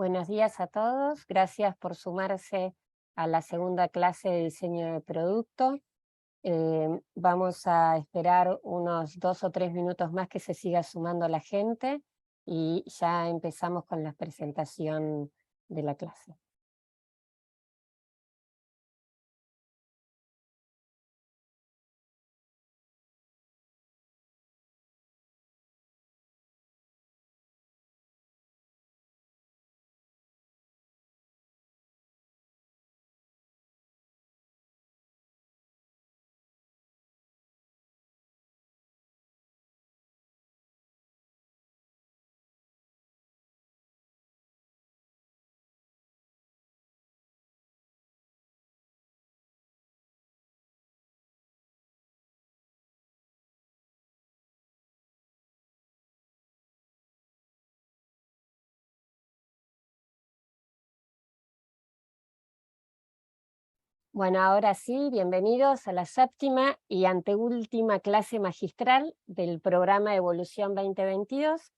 Buenos días a todos, gracias por sumarse a la segunda clase de diseño de producto. Vamos a esperar unos 2 o 3 minutos más que se siga sumando la gente y ya empezamos con la presentación de la clase. Bueno, ahora sí, bienvenidos a la séptima y anteúltima clase magistral del programa Evolución 2022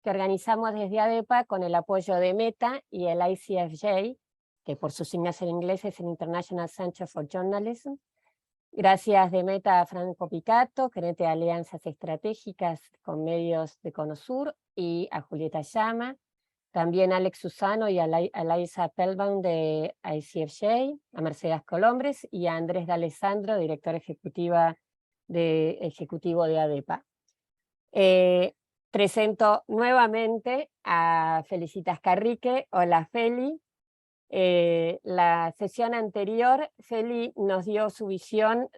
que organizamos desde ADEPA con el apoyo de Meta y el ICFJ, que por sus siglas en inglés es el International Center for Journalism. Gracias de Meta a Franco Picato, gerente de alianzas estratégicas con medios de Conosur, y a Julieta Llama, también a Alex Susano y a Laisa Appelbaum de ICFJ, a Mercedes Colombres y a Andrés D'Alessandro, director ejecutivo de ADEPA. Presento nuevamente a Felicitas Carrique. Hola Feli. La sesión anterior, Feli nos dio su visión,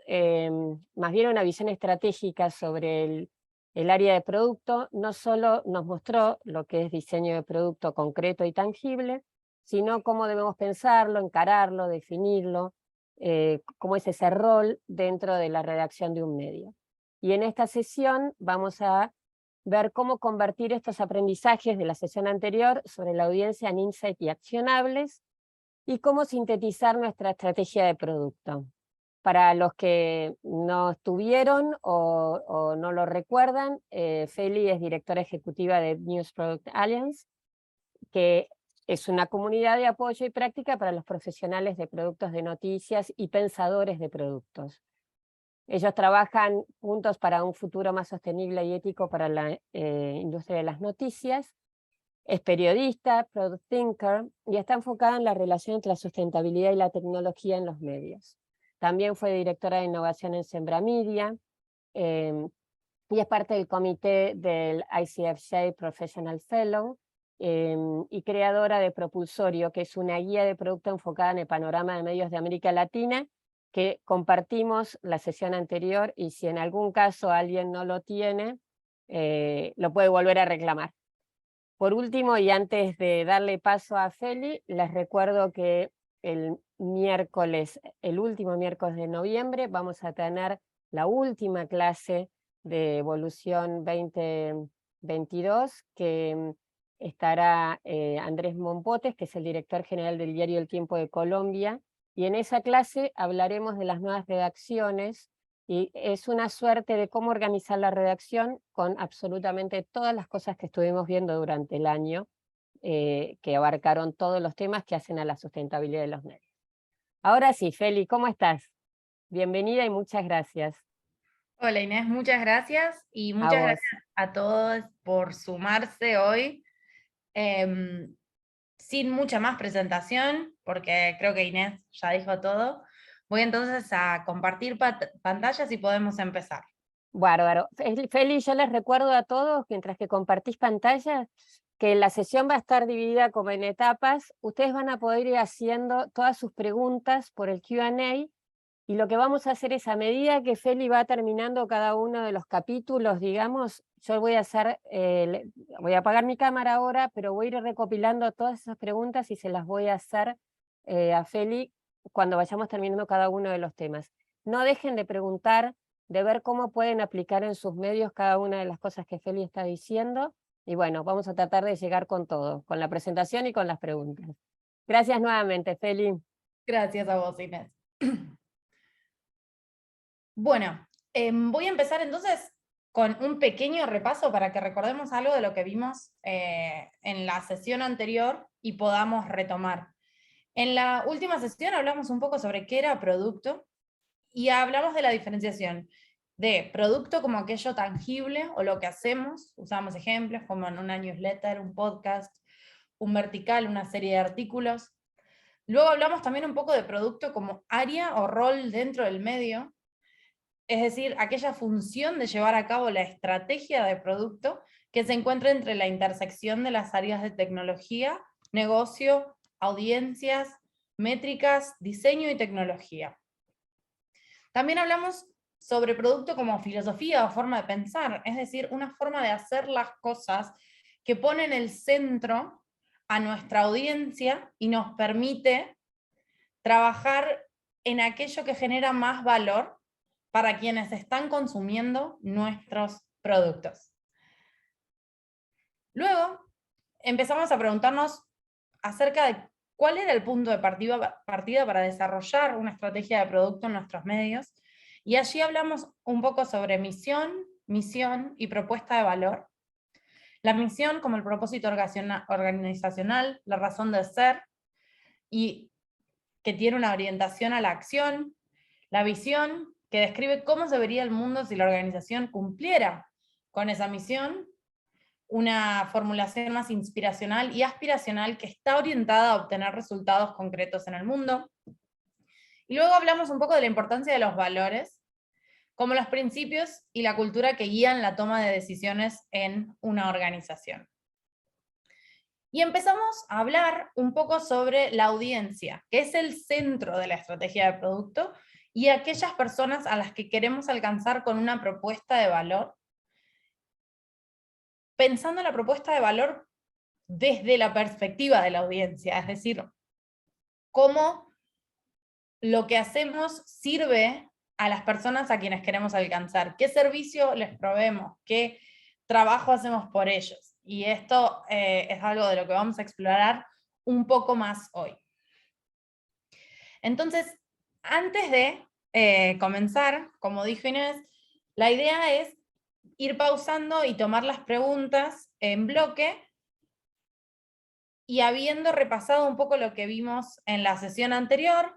más bien una visión estratégica sobre el área de producto. No solo nos mostró lo que es diseño de producto concreto y tangible, sino cómo debemos pensarlo, encararlo, definirlo, cómo es ese rol dentro de la redacción de un medio. Y en esta sesión vamos a ver cómo convertir estos aprendizajes de la sesión anterior sobre la audiencia en insight y accionables, y cómo sintetizar nuestra estrategia de producto. Para los que no estuvieron o no lo recuerdan, Feli es directora ejecutiva de News Product Alliance, que es una comunidad de apoyo y práctica para los profesionales de productos de noticias y pensadores de productos. Ellos trabajan juntos para un futuro más sostenible y ético para la industria de las noticias. Es periodista, product thinker, y está enfocada en la relación entre la sustentabilidad y la tecnología en los medios. También fue directora de innovación en Sembramedia, y es parte del comité del ICFJ Professional Fellow, y creadora de Propulsorio, que es una guía de producto enfocada en el panorama de medios de América Latina, que compartimos la sesión anterior, y si en algún caso alguien no lo tiene, lo puede volver a reclamar. Por último, y antes de darle paso a Feli, les recuerdo que el último miércoles de noviembre, vamos a tener la última clase de Evolución 2022, que estará Andrés Mompotes, que es el director general del diario El Tiempo de Colombia, y en esa clase hablaremos de las nuevas redacciones, y es una suerte de cómo organizar la redacción con absolutamente todas las cosas que estuvimos viendo durante el año, que abarcaron todos los temas que hacen a la sustentabilidad de los medios. Ahora sí, Feli, ¿cómo estás? Bienvenida y muchas gracias. Hola Inés, muchas gracias y A muchas vos. gracias a todos por sumarse hoy. Sin mucha más presentación, porque creo que Inés ya dijo todo, voy entonces a compartir pantallas y podemos empezar. Bárbaro. Feli, yo les recuerdo a todos, mientras que compartís pantalla, que la sesión va a estar dividida como en etapas. Ustedes van a poder ir haciendo todas sus preguntas por el Q&A, y lo que vamos a hacer es, a medida que Feli va terminando cada uno de los capítulos, digamos, yo voy a apagar mi cámara ahora, pero voy a ir recopilando todas esas preguntas y se las voy a hacer a Feli cuando vayamos terminando cada uno de los temas. No dejen de preguntar, de ver cómo pueden aplicar en sus medios cada una de las cosas que Feli está diciendo, y bueno, vamos a tratar de llegar con todo, con la presentación y con las preguntas. Gracias nuevamente, Feli. Gracias a vos, Inés. Bueno, voy a empezar entonces con un pequeño repaso para que recordemos algo de lo que vimos en la sesión anterior y podamos retomar. En la última sesión hablamos un poco sobre qué era producto y hablamos de la diferenciación de producto como aquello tangible o lo que hacemos, usamos ejemplos como en una newsletter, un podcast, un vertical, una serie de artículos. Luego hablamos también un poco de producto como área o rol dentro del medio, es decir, aquella función de llevar a cabo la estrategia de producto que se encuentra entre la intersección de las áreas de tecnología, negocio, audiencias, métricas, diseño y tecnología. También hablamos sobre producto como filosofía o forma de pensar, es decir, una forma de hacer las cosas que pone en el centro a nuestra audiencia y nos permite trabajar en aquello que genera más valor para quienes están consumiendo nuestros productos. Luego empezamos a preguntarnos acerca de cuál era el punto de partida para desarrollar una estrategia de producto en nuestros medios, y allí hablamos un poco sobre misión, misión y propuesta de valor. La misión como el propósito organizacional, la razón de ser, y que tiene una orientación a la acción, la visión, que describe cómo se vería el mundo si la organización cumpliera con esa misión, una formulación más inspiracional y aspiracional que está orientada a obtener resultados concretos en el mundo. Y luego hablamos un poco de la importancia de los valores, como los principios y la cultura que guían la toma de decisiones en una organización. Y empezamos a hablar un poco sobre la audiencia, que es el centro de la estrategia de producto, y aquellas personas a las que queremos alcanzar con una propuesta de valor, pensando en la propuesta de valor desde la perspectiva de la audiencia, es decir, cómo lo que hacemos sirve a las personas a quienes queremos alcanzar, qué servicio les proveemos, qué trabajo hacemos por ellos. Y esto es algo de lo que vamos a explorar un poco más hoy. Entonces, antes de comenzar, como dijo Inés, la idea es ir pausando y tomar las preguntas en bloque, y habiendo repasado un poco lo que vimos en la sesión anterior,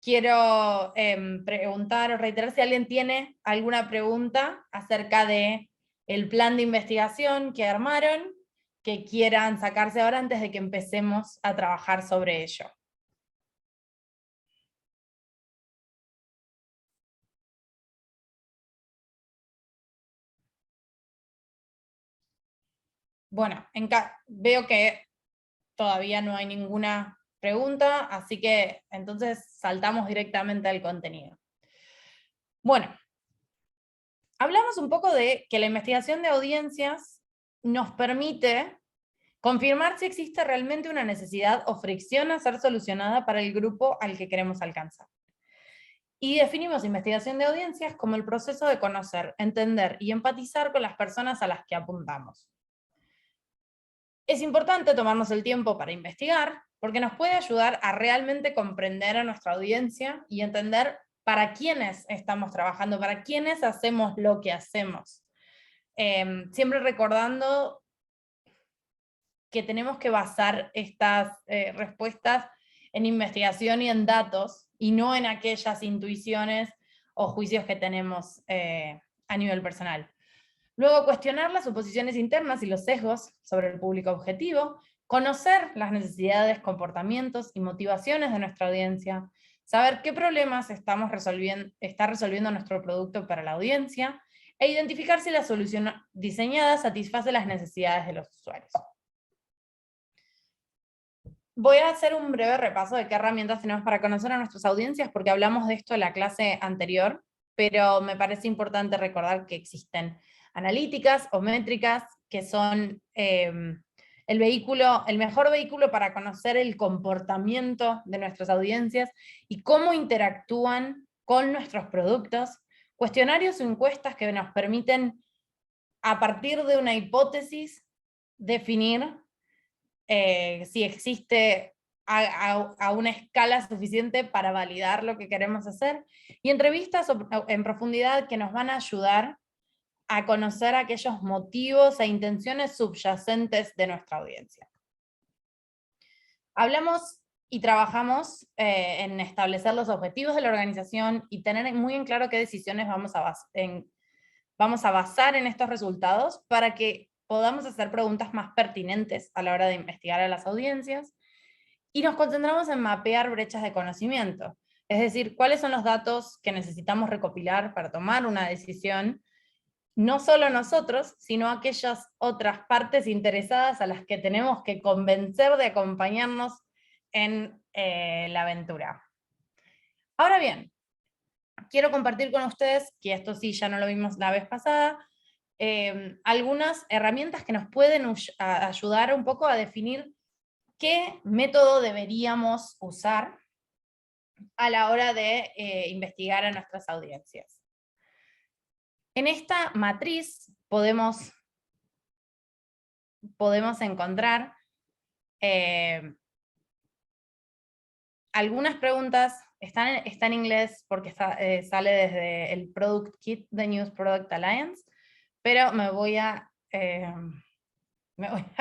quiero preguntar o reiterar si alguien tiene alguna pregunta acerca de el plan de investigación que armaron, que quieran sacarse ahora antes de que empecemos a trabajar sobre ello. Bueno, veo que todavía no hay ninguna pregunta, así que entonces saltamos directamente al contenido. Bueno, hablamos un poco de que la investigación de audiencias nos permite confirmar si existe realmente una necesidad o fricción a ser solucionada para el grupo al que queremos alcanzar. Y definimos investigación de audiencias como el proceso de conocer, entender y empatizar con las personas a las que apuntamos. Es importante tomarnos el tiempo para investigar, porque nos puede ayudar a realmente comprender a nuestra audiencia y entender para quiénes estamos trabajando, para quiénes hacemos lo que hacemos. Siempre recordando que tenemos que basar estas respuestas en investigación y en datos, y no en aquellas intuiciones o juicios que tenemos a nivel personal. Luego, cuestionar las suposiciones internas y los sesgos sobre el público objetivo, conocer las necesidades, comportamientos y motivaciones de nuestra audiencia, saber qué problemas está resolviendo nuestro producto para la audiencia, e identificar si la solución diseñada satisface las necesidades de los usuarios. Voy a hacer un breve repaso de qué herramientas tenemos para conocer a nuestras audiencias, porque hablamos de esto en la clase anterior, pero me parece importante recordar que existen analíticas o métricas, que son el mejor vehículo para conocer el comportamiento de nuestras audiencias y cómo interactúan con nuestros productos, cuestionarios o encuestas que nos permiten, a partir de una hipótesis, definir si existe a una escala suficiente para validar lo que queremos hacer, y entrevistas en profundidad que nos van a ayudar a conocer aquellos motivos e intenciones subyacentes de nuestra audiencia. Hablamos y trabajamos en establecer los objetivos de la organización y tener muy en claro qué decisiones vamos a basar en estos resultados para que podamos hacer preguntas más pertinentes a la hora de investigar a las audiencias. Y nos concentramos en mapear brechas de conocimiento, es decir, cuáles son los datos que necesitamos recopilar para tomar una decisión, no solo nosotros, sino aquellas otras partes interesadas a las que tenemos que convencer de acompañarnos en la aventura. Ahora bien, quiero compartir con ustedes, que esto sí ya no lo vimos la vez pasada, algunas herramientas que nos pueden ayudar un poco a definir qué método deberíamos usar a la hora de investigar a nuestras audiencias. En esta matriz podemos encontrar algunas preguntas, está en inglés porque sale desde el Product Kit de News Product Alliance, pero me voy a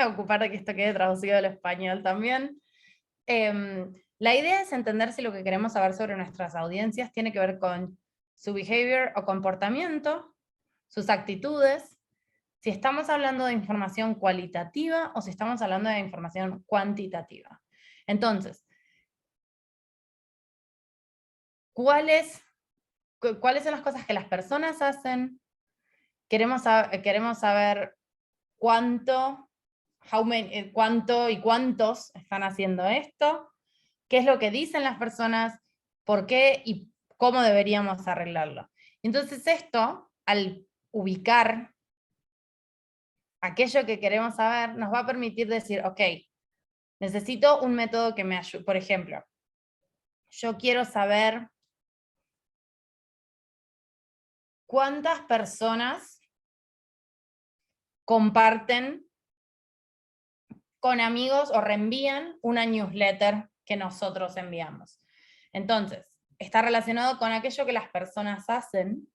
ocupar de que esto quede traducido al español también. La idea es entender si lo que queremos saber sobre nuestras audiencias tiene que ver con su behavior o comportamiento, sus actitudes, si estamos hablando de información cualitativa o si estamos hablando de información cuantitativa. Entonces, ¿cuáles son las cosas que las personas hacen? Queremos saber cuánto y cuántos están haciendo esto, qué es lo que dicen las personas, por qué y cómo deberíamos arreglarlo. Entonces esto, al ubicar aquello que queremos saber, nos va a permitir decir, ok, necesito un método que me ayude. Por ejemplo, yo quiero saber cuántas personas comparten con amigos o reenvían una newsletter que nosotros enviamos. Entonces, está relacionado con aquello que las personas hacen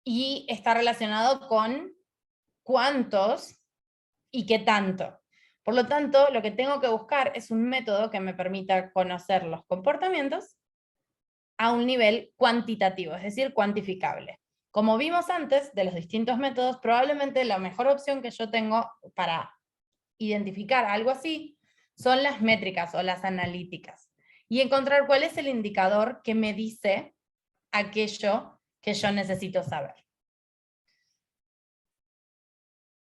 y está relacionado con cuántos y qué tanto. Por lo tanto, lo que tengo que buscar es un método que me permita conocer los comportamientos a un nivel cuantitativo, es decir, cuantificable. Como vimos antes de los distintos métodos, probablemente la mejor opción que yo tengo para identificar algo así son las métricas o las analíticas y encontrar cuál es el indicador que me dice aquello que yo necesito saber.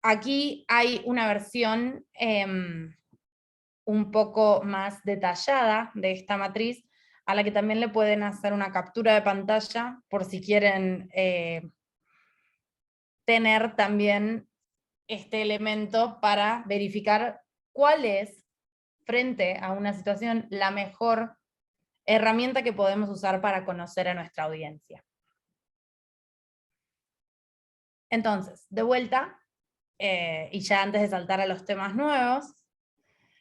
Aquí hay una versión un poco más detallada de esta matriz, a la que también le pueden hacer una captura de pantalla por si quieren tener también este elemento para verificar cuál es, frente a una situación, la mejor herramienta que podemos usar para conocer a nuestra audiencia. Entonces, de vuelta, y ya antes de saltar a los temas nuevos,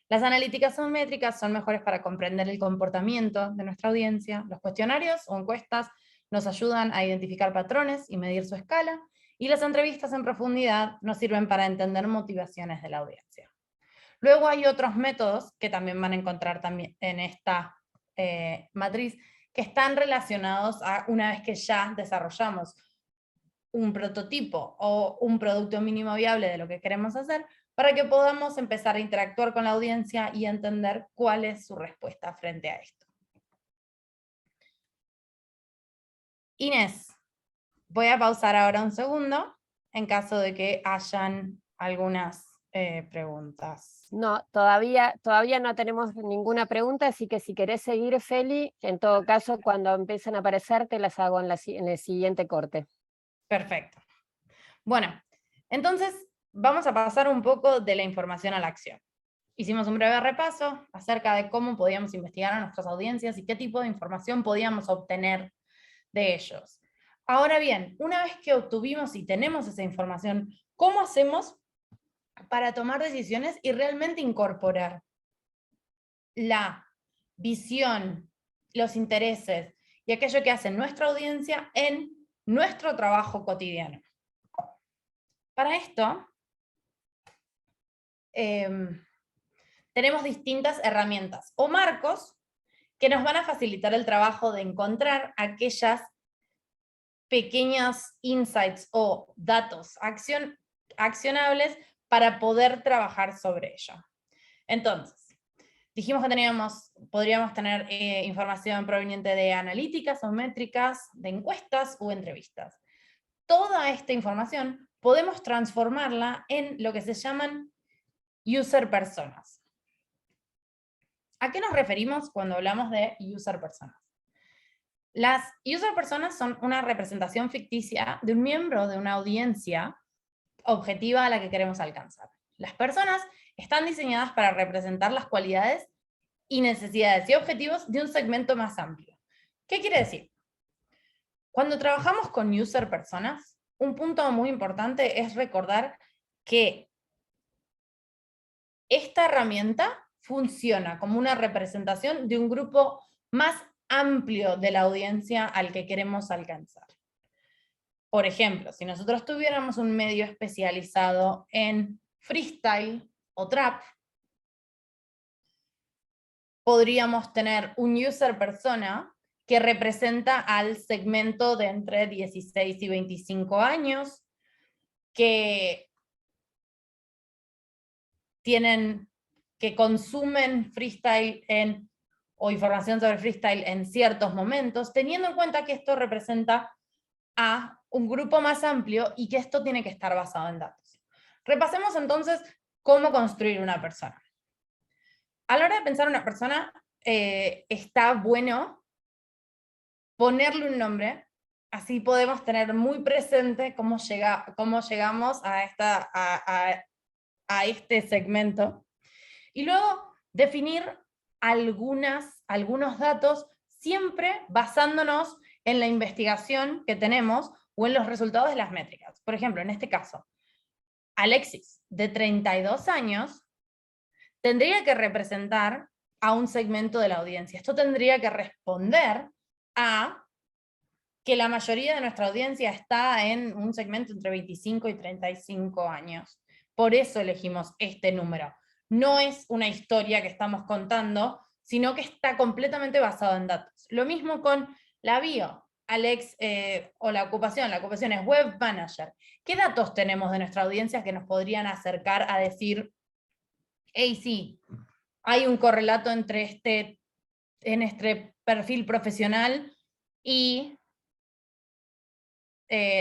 las analíticas métricas son mejores para comprender el comportamiento de nuestra audiencia. Los cuestionarios o encuestas nos ayudan a identificar patrones y medir su escala, y las entrevistas en profundidad nos sirven para entender motivaciones de la audiencia. Luego hay otros métodos que también van a encontrar también en esta matriz, que están relacionados a una vez que ya desarrollamos un prototipo o un producto mínimo viable de lo que queremos hacer, para que podamos empezar a interactuar con la audiencia y entender cuál es su respuesta frente a esto. Inés, voy a pausar ahora un segundo, en caso de que hayan algunas preguntas. No, todavía no tenemos ninguna pregunta, así que si querés seguir, Feli, en todo caso, cuando empiecen a aparecer, te las hago en el siguiente corte. Perfecto. Bueno, entonces vamos a pasar un poco de la información a la acción. Hicimos un breve repaso acerca de cómo podíamos investigar a nuestras audiencias y qué tipo de información podíamos obtener de ellos. Ahora bien, una vez que obtuvimos y tenemos esa información, ¿cómo hacemos para tomar decisiones y realmente incorporar la visión, los intereses y aquello que hace nuestra audiencia en nuestro trabajo cotidiano? Para esto, tenemos distintas herramientas o marcos que nos van a facilitar el trabajo de encontrar aquellas pequeños insights o datos accionables para poder trabajar sobre ello. Entonces, dijimos que podríamos tener información proveniente de analíticas o métricas, de encuestas o entrevistas. Toda esta información podemos transformarla en lo que se llaman user personas. ¿A qué nos referimos cuando hablamos de user personas? Las user personas son una representación ficticia de un miembro de una audiencia objetiva a la que queremos alcanzar. Las personas están diseñadas para representar las cualidades y necesidades y objetivos de un segmento más amplio. ¿Qué quiere decir? Cuando trabajamos con user personas, un punto muy importante es recordar que esta herramienta funciona como una representación de un grupo más amplio de la audiencia al que queremos alcanzar. Por ejemplo, si nosotros tuviéramos un medio especializado en freestyle o trap, podríamos tener un user persona que representa al segmento de entre 16 y 25 años, que consumen freestyle o información sobre freestyle en ciertos momentos, teniendo en cuenta que esto representa a un grupo más amplio y que esto tiene que estar basado en datos. Repasemos entonces cómo construir una persona. A la hora de pensar una persona, está bueno ponerle un nombre, así podemos tener muy presente cómo llegamos a este segmento. Y luego definir algunos datos, siempre basándonos en la investigación que tenemos o en los resultados de las métricas. Por ejemplo, en este caso, Alexis, de 32 años, tendría que representar a un segmento de la audiencia. Esto tendría que responder a que la mayoría de nuestra audiencia está en un segmento entre 25 y 35 años. Por eso elegimos este número. No es una historia que estamos contando, sino que está completamente basado en datos. Lo mismo con la bio, Alex, o la ocupación es Web Manager. ¿Qué datos tenemos de nuestra audiencia que nos podrían acercar a decir, hey, sí, hay un correlato entre este perfil profesional y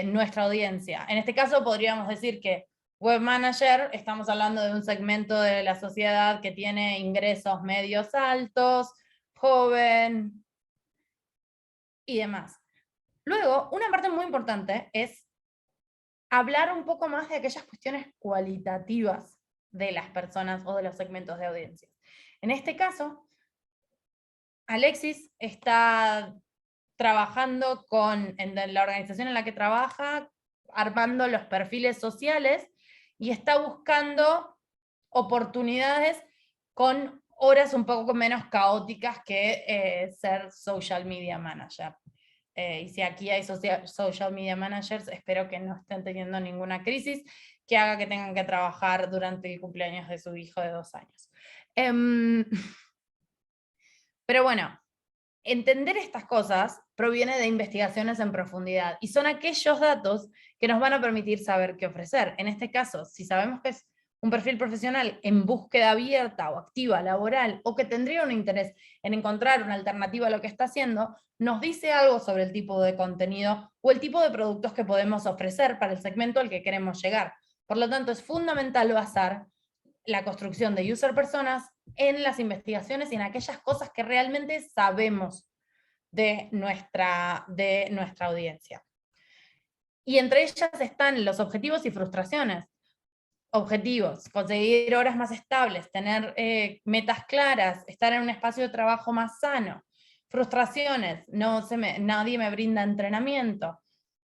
nuestra audiencia? En este caso podríamos decir que Web Manager, estamos hablando de un segmento de la sociedad que tiene ingresos medios altos, joven y demás. Luego, una parte muy importante es hablar un poco más de aquellas cuestiones cualitativas de las personas o de los segmentos de audiencia. En este caso, Alexis está trabajando en la organización en la que trabaja, armando los perfiles sociales y está buscando oportunidades con horas un poco menos caóticas que ser social media manager. Y si aquí hay social media managers, espero que no estén teniendo ninguna crisis que haga que tengan que trabajar durante el cumpleaños de su hijo de 2 años. Pero bueno, entender estas cosas proviene de investigaciones en profundidad y son aquellos datos que nos van a permitir saber qué ofrecer. En este caso, si sabemos que es un perfil profesional en búsqueda abierta o activa, laboral, o que tendría un interés en encontrar una alternativa a lo que está haciendo, nos dice algo sobre el tipo de contenido o el tipo de productos que podemos ofrecer para el segmento al que queremos llegar. Por lo tanto, es fundamental basar la construcción de user personas en las investigaciones y en aquellas cosas que realmente sabemos de nuestra audiencia. Y entre ellas están los objetivos y frustraciones. Objetivos, conseguir horas más estables, tener metas claras, estar en un espacio de trabajo más sano. Frustraciones, nadie me brinda entrenamiento,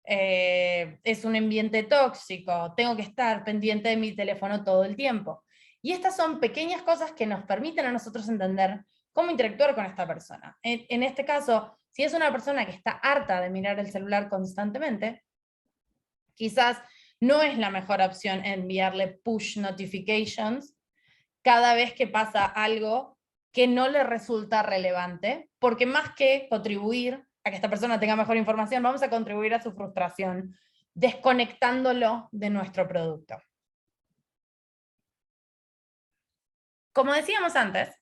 es un ambiente tóxico, tengo que estar pendiente de mi teléfono todo el tiempo. Y estas son pequeñas cosas que nos permiten a nosotros entender cómo interactuar con esta persona. En este caso, si es una persona que está harta de mirar el celular constantemente, quizás no es la mejor opción enviarle push notifications cada vez que pasa algo que no le resulta relevante, porque más que contribuir a que esta persona tenga mejor información, vamos a contribuir a su frustración, desconectándolo de nuestro producto. Como decíamos antes,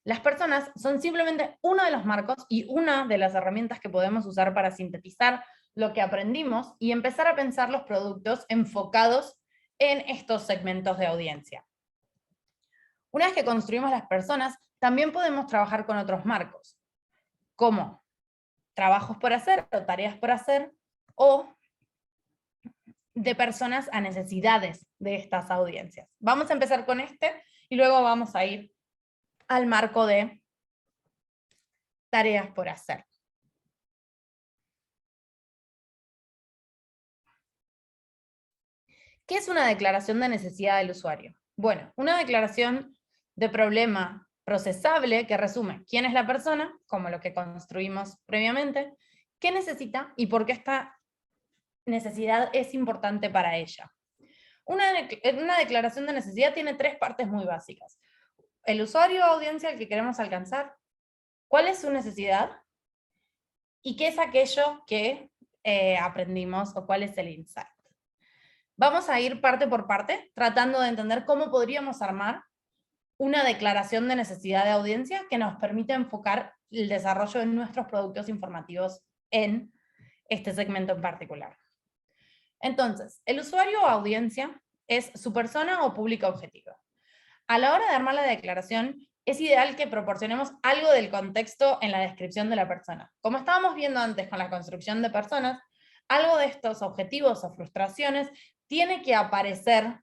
las personas son simplemente uno de los marcos y una de las herramientas que podemos usar para sintetizar lo que aprendimos y empezar a pensar los productos enfocados en estos segmentos de audiencia. Una vez que construimos las personas, también podemos trabajar con otros marcos, como trabajos por hacer o tareas por hacer, o de personas a necesidades de estas audiencias. Vamos a empezar con este y luego vamos a ir al marco de tareas por hacer. ¿Qué es una declaración de necesidad del usuario? Bueno, una declaración de problema procesable que resume quién es la persona, como lo que construimos previamente, qué necesita y por qué esta necesidad es importante para ella. Una declaración de necesidad tiene tres partes muy básicas. El usuario o audiencia al que queremos alcanzar, cuál es su necesidad y qué es aquello que aprendimos o cuál es el insight. Vamos a ir parte por parte, tratando de entender cómo podríamos armar una declaración de necesidad de audiencia que nos permita enfocar el desarrollo de nuestros productos informativos en este segmento en particular. Entonces, el usuario o audiencia es su persona o público objetivo. A la hora de armar la declaración, es ideal que proporcionemos algo del contexto en la descripción de la persona. Como estábamos viendo antes con la construcción de personas, algo de estos objetivos o frustraciones tiene que aparecer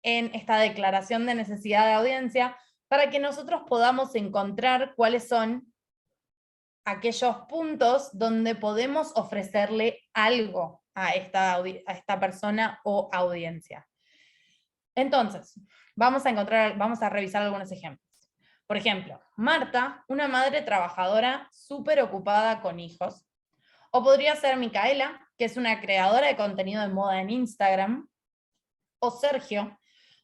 en esta declaración de necesidad de audiencia para que nosotros podamos encontrar cuáles son aquellos puntos donde podemos ofrecerle algo a esta persona o audiencia. Entonces, vamos a revisar algunos ejemplos. Por ejemplo, Marta, una madre trabajadora súper ocupada con hijos. O podría ser Micaela, que es una creadora de contenido de moda en Instagram. O Sergio,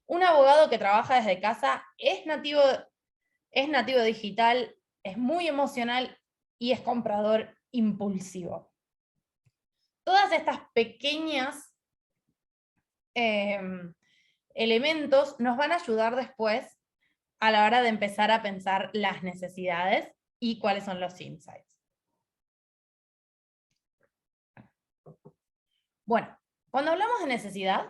un abogado que trabaja desde casa, es nativo digital, es muy emocional y es comprador impulsivo. Todas estas pequeñas elementos nos van a ayudar después a la hora de empezar a pensar las necesidades y cuáles son los insights. Bueno, cuando hablamos de necesidad,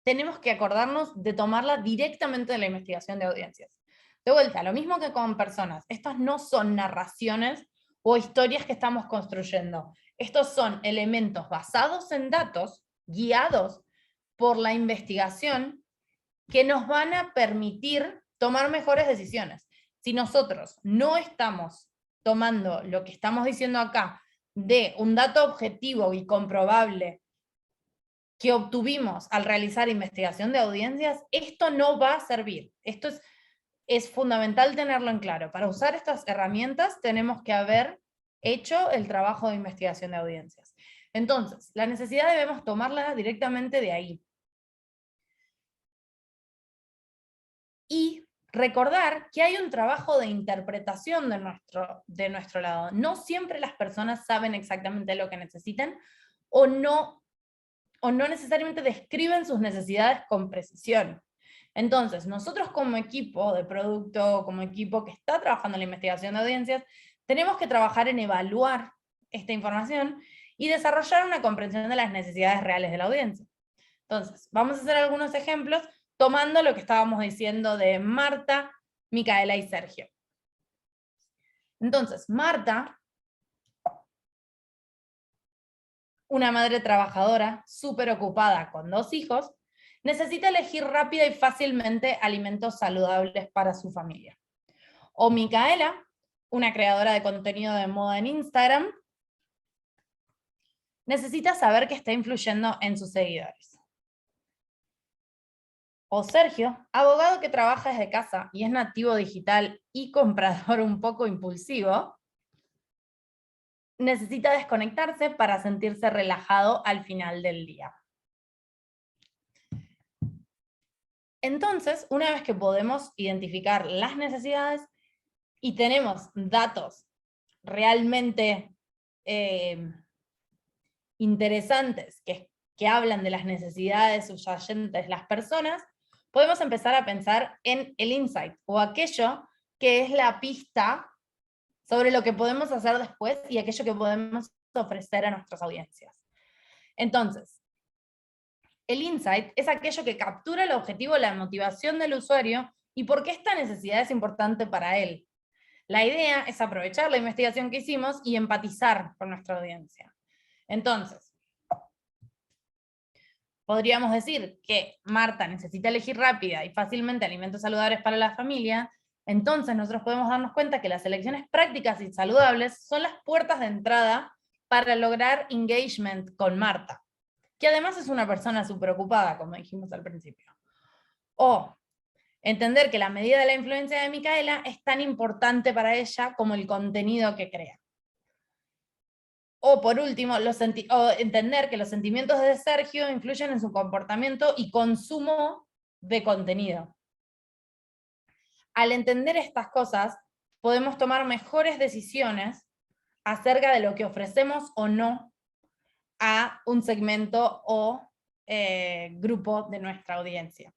tenemos que acordarnos de tomarla directamente de la investigación de audiencias. De vuelta, lo mismo que con personas, estas no son narraciones o historias que estamos construyendo. Estos son elementos basados en datos, guiados por la investigación, que nos van a permitir tomar mejores decisiones. Si nosotros no estamos tomando lo que estamos diciendo acá de un dato objetivo y comprobable que obtuvimos al realizar investigación de audiencias, esto no va a servir. Esto es fundamental tenerlo en claro. Para usar estas herramientas tenemos que haber hecho el trabajo de investigación de audiencias. Entonces, la necesidad debemos tomarla directamente de ahí. Y recordar que hay un trabajo de interpretación de nuestro lado. No siempre las personas saben exactamente lo que necesitan o no necesariamente describen sus necesidades con precisión. Entonces, nosotros como equipo de producto, como equipo que está trabajando en la investigación de audiencias, tenemos que trabajar en evaluar esta información y desarrollar una comprensión de las necesidades reales de la audiencia. Entonces, vamos a hacer algunos ejemplos tomando lo que estábamos diciendo de Marta, Micaela y Sergio. Entonces, Marta, una madre trabajadora, súper ocupada con 2 hijos, necesita elegir rápida y fácilmente alimentos saludables para su familia. O Micaela, una creadora de contenido de moda en Instagram, necesita saber que está influyendo en sus seguidores. O Sergio, abogado que trabaja desde casa y es nativo digital y comprador un poco impulsivo, necesita desconectarse para sentirse relajado al final del día. Entonces, una vez que podemos identificar las necesidades y tenemos datos realmente interesantes que hablan de las necesidades subyacentes de las personas, podemos empezar a pensar en el insight, o aquello que es la pista sobre lo que podemos hacer después y aquello que podemos ofrecer a nuestras audiencias. Entonces, el insight es aquello que captura el objetivo, la motivación del usuario y por qué esta necesidad es importante para él. La idea es aprovechar la investigación que hicimos y empatizar con nuestra audiencia. Entonces, podríamos decir que Marta necesita elegir rápida y fácilmente alimentos saludables para la familia. Entonces nosotros podemos darnos cuenta que las elecciones prácticas y saludables son las puertas de entrada para lograr engagement con Marta, que además es una persona súper ocupada, como dijimos al principio. O entender que la medida de la influencia de Micaela es tan importante para ella como el contenido que crea. O por último, entender que los sentimientos de Sergio influyen en su comportamiento y consumo de contenido. Al entender estas cosas, podemos tomar mejores decisiones acerca de lo que ofrecemos o no a un segmento o grupo de nuestra audiencia.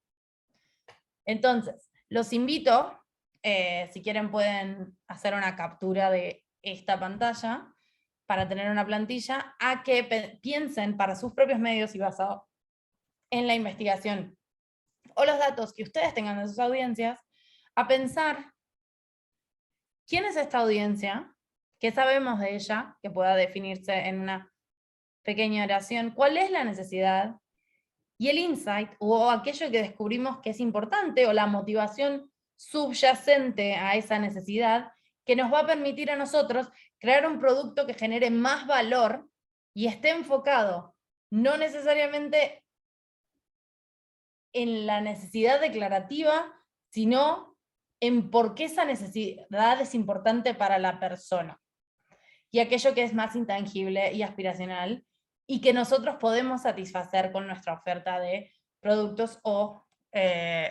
Entonces, los invito, si quieren pueden hacer una captura de esta pantalla para tener una plantilla, a que piensen para sus propios medios y basado en la investigación o los datos que ustedes tengan de sus audiencias, a pensar quién es esta audiencia, qué sabemos de ella, que pueda definirse en una pequeña oración, cuál es la necesidad, y el insight, o aquello que descubrimos que es importante, o la motivación subyacente a esa necesidad, que nos va a permitir a nosotros crear un producto que genere más valor y esté enfocado no necesariamente en la necesidad declarativa, sino en por qué esa necesidad es importante para la persona. Y aquello que es más intangible y aspiracional, y que nosotros podemos satisfacer con nuestra oferta de productos o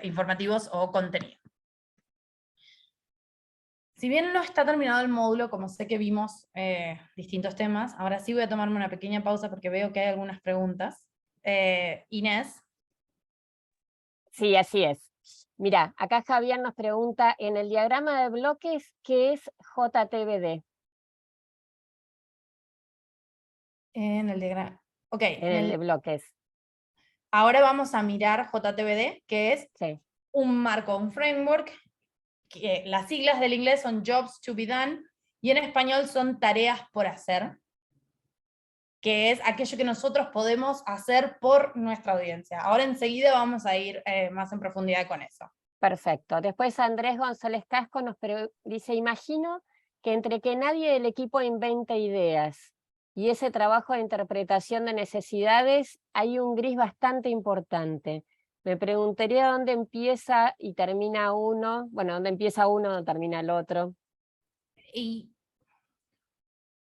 informativos o contenido. Si bien no está terminado el módulo, como sé que vimos distintos temas, ahora sí voy a tomarme una pequeña pausa porque veo que hay algunas preguntas. Inés. Sí, así es. Mira, acá Javier nos pregunta, en el diagrama de bloques, ¿qué es JTBD? En el diagrama. Ok. En el de bloques. Ahora vamos a mirar JTBD, que es Sí. un marco, un framework, que las siglas del inglés son Jobs to be done, y en español son tareas por hacer, que es aquello que nosotros podemos hacer por nuestra audiencia. Ahora enseguida vamos a ir más en profundidad con eso. Perfecto. Después Andrés González Casco nos dice, imagino que entre que nadie del equipo inventa ideas y ese trabajo de interpretación de necesidades, hay un gris bastante importante. Me preguntaría dónde empieza y termina uno, bueno, dónde empieza uno, dónde termina el otro. Y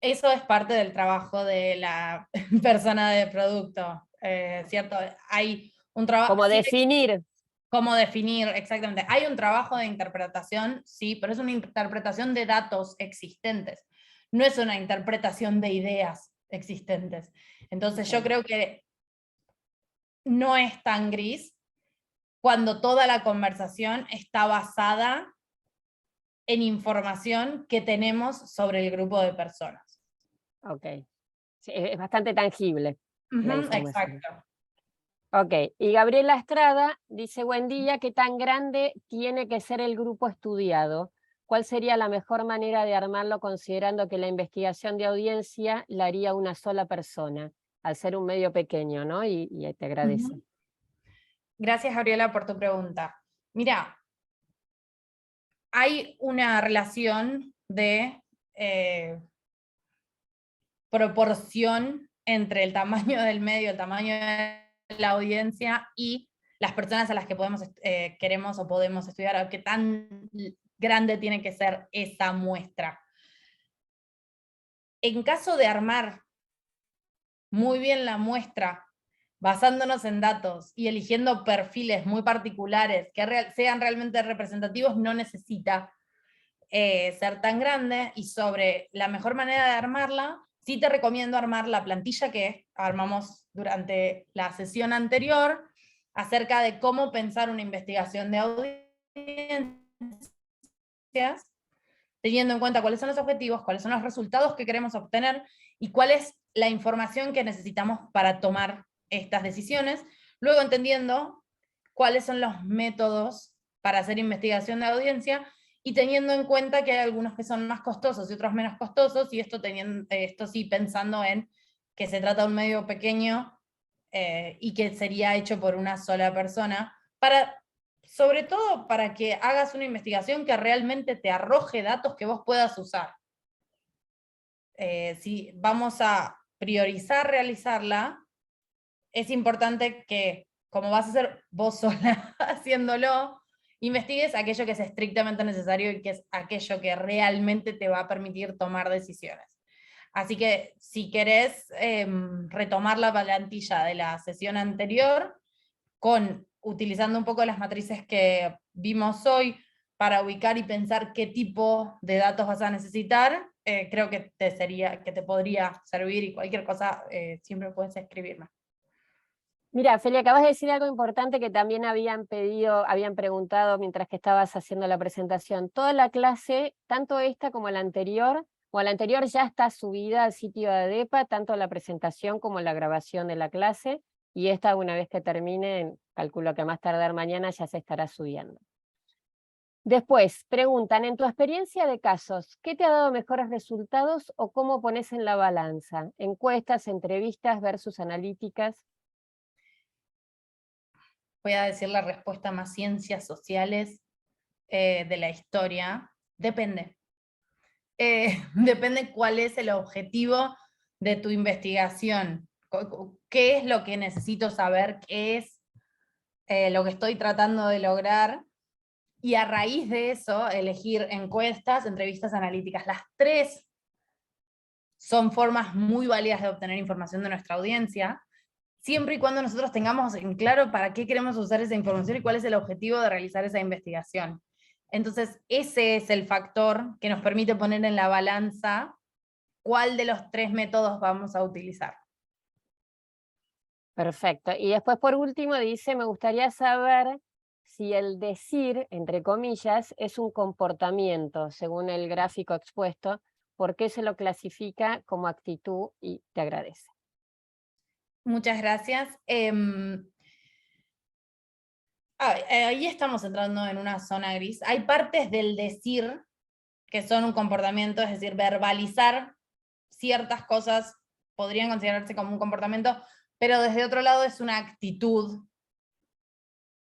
eso es parte del trabajo de la persona de producto, ¿cierto? Hay un trabajo... Como definir. Cómo definir, exactamente. Hay un trabajo de interpretación, sí, pero es una interpretación de datos existentes. No es una interpretación de ideas existentes. Entonces yo creo que no es tan gris cuando toda la conversación está basada en información que tenemos sobre el grupo de personas. Ok. Sí, es bastante tangible la información. Exacto. Ok, y Gabriela Estrada dice, buen día, ¿qué tan grande tiene que ser el grupo estudiado? ¿Cuál sería la mejor manera de armarlo considerando que la investigación de audiencia la haría una sola persona, al ser un medio pequeño, ¿no? Y te agradece. Gracias, Gabriela, por tu pregunta. Mira, hay una relación de proporción entre el tamaño del medio, el tamaño de la audiencia y las personas a las que queremos o podemos estudiar, o qué tan grande tiene que ser esa muestra. En caso de armar muy bien la muestra basándonos en datos y eligiendo perfiles muy particulares que sean realmente representativos, no necesita ser tan grande. Y sobre la mejor manera de armarla, sí te recomiendo armar la plantilla que armamos durante la sesión anterior, acerca de cómo pensar una investigación de audiencias, teniendo en cuenta cuáles son los objetivos, cuáles son los resultados que queremos obtener y cuál es la información que necesitamos para tomar estas decisiones, luego entendiendo cuáles son los métodos para hacer investigación de audiencia y teniendo en cuenta que hay algunos que son más costosos y otros menos costosos, y esto sí pensando en que se trata de un medio pequeño y que sería hecho por una sola persona, sobre todo para que hagas una investigación que realmente te arroje datos que vos puedas usar. Si vamos a priorizar realizarla, es importante que, como vas a ser vos sola haciéndolo, investigues aquello que es estrictamente necesario y que es aquello que realmente te va a permitir tomar decisiones. Así que si querés retomar la plantilla de la sesión anterior, utilizando un poco las matrices que vimos hoy para ubicar y pensar qué tipo de datos vas a necesitar, creo que te podría servir, y cualquier cosa siempre puedes escribirme. Mira, Feli, acabas de decir algo importante que también habían preguntado mientras que estabas haciendo la presentación. Toda la clase, tanto esta como la anterior, ya está subida al sitio de ADEPA, tanto la presentación como la grabación de la clase, y esta, una vez que termine, calculo que a más tardar mañana ya se estará subiendo. Después, preguntan, en tu experiencia de casos, ¿qué te ha dado mejores resultados o cómo pones en la balanza? Encuestas, entrevistas versus analíticas. Voy a decir la respuesta más ciencias sociales de la historia. Depende. Depende cuál es el objetivo de tu investigación. ¿Qué es lo que necesito saber? ¿Qué es lo que estoy tratando de lograr? Y a raíz de eso, elegir encuestas, entrevistas analíticas. Las tres son formas muy válidas de obtener información de nuestra audiencia, siempre y cuando nosotros tengamos en claro para qué queremos usar esa información y cuál es el objetivo de realizar esa investigación. Entonces, ese es el factor que nos permite poner en la balanza cuál de los tres métodos vamos a utilizar. Perfecto. Y después, por último, dice, me gustaría saber si el decir, entre comillas, es un comportamiento, según el gráfico expuesto, ¿por qué se lo clasifica como actitud? Y te agradece. Muchas gracias. Ahí estamos entrando en una zona gris. Hay partes del decir que son un comportamiento, es decir, verbalizar ciertas cosas podrían considerarse como un comportamiento, pero desde otro lado es una actitud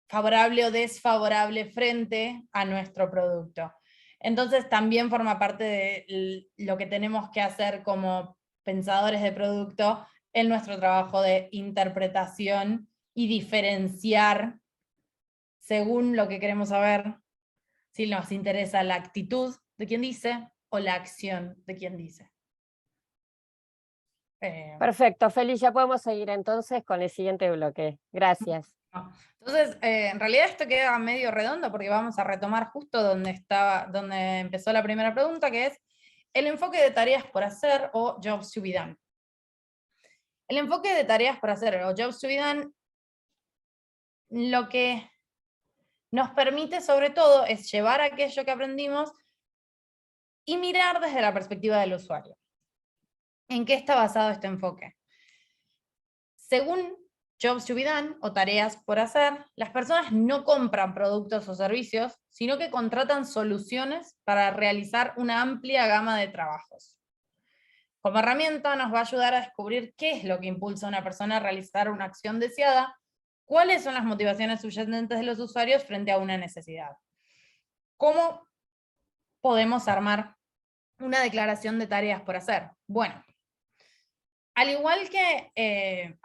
favorable o desfavorable frente a nuestro producto. Entonces también forma parte de lo que tenemos que hacer como pensadores de producto en nuestro trabajo de interpretación y diferenciar según lo que queremos saber, si nos interesa la actitud de quien dice o la acción de quien dice. Perfecto, Feli, ya podemos seguir entonces con el siguiente bloque. Gracias. Entonces, en realidad esto queda medio redondo porque vamos a retomar justo donde empezó la primera pregunta, que es el enfoque de tareas por hacer o jobs to be done. El enfoque de tareas por hacer o jobs to be done, lo que nos permite sobre todo es llevar aquello que aprendimos y mirar desde la perspectiva del usuario. ¿En qué está basado este enfoque? Según Jobs to be done o tareas por hacer, las personas no compran productos o servicios, sino que contratan soluciones para realizar una amplia gama de trabajos. Como herramienta nos va a ayudar a descubrir qué es lo que impulsa a una persona a realizar una acción deseada, cuáles son las motivaciones subyacentes de los usuarios frente a una necesidad. ¿Cómo podemos armar una declaración de tareas por hacer? Bueno, al igual que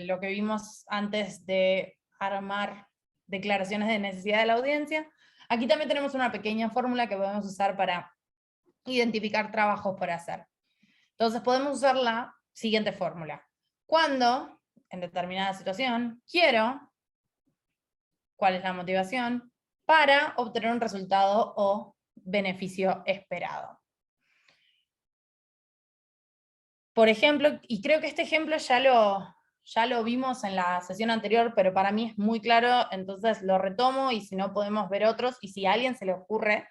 lo que vimos antes de armar declaraciones de necesidad de la audiencia, aquí también tenemos una pequeña fórmula que podemos usar para identificar trabajos por hacer. Entonces podemos usar la siguiente fórmula. Cuando en determinada situación, quiero, ¿cuál es la motivación? Para obtener un resultado o beneficio esperado. Por ejemplo, y creo que este ejemplo ya lo vimos en la sesión anterior, pero para mí es muy claro, entonces lo retomo, y si no podemos ver otros, y si a alguien se le ocurre,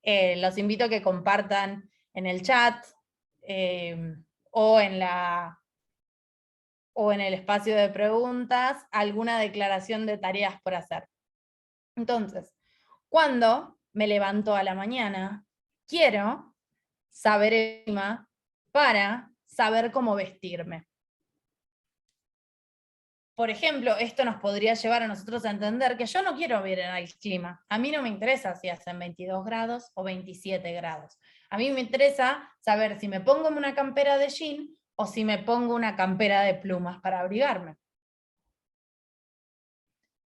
los invito a que compartan en el chat, o en el espacio de preguntas, alguna declaración de tareas por hacer. Entonces, cuando me levanto a la mañana, quiero saber el clima para saber cómo vestirme. Por ejemplo, esto nos podría llevar a nosotros a entender que yo no quiero ver el clima. A mí no me interesa si hacen 22 grados o 27 grados. A mí me interesa saber si me pongo una campera de jean o si me pongo una campera de plumas para abrigarme.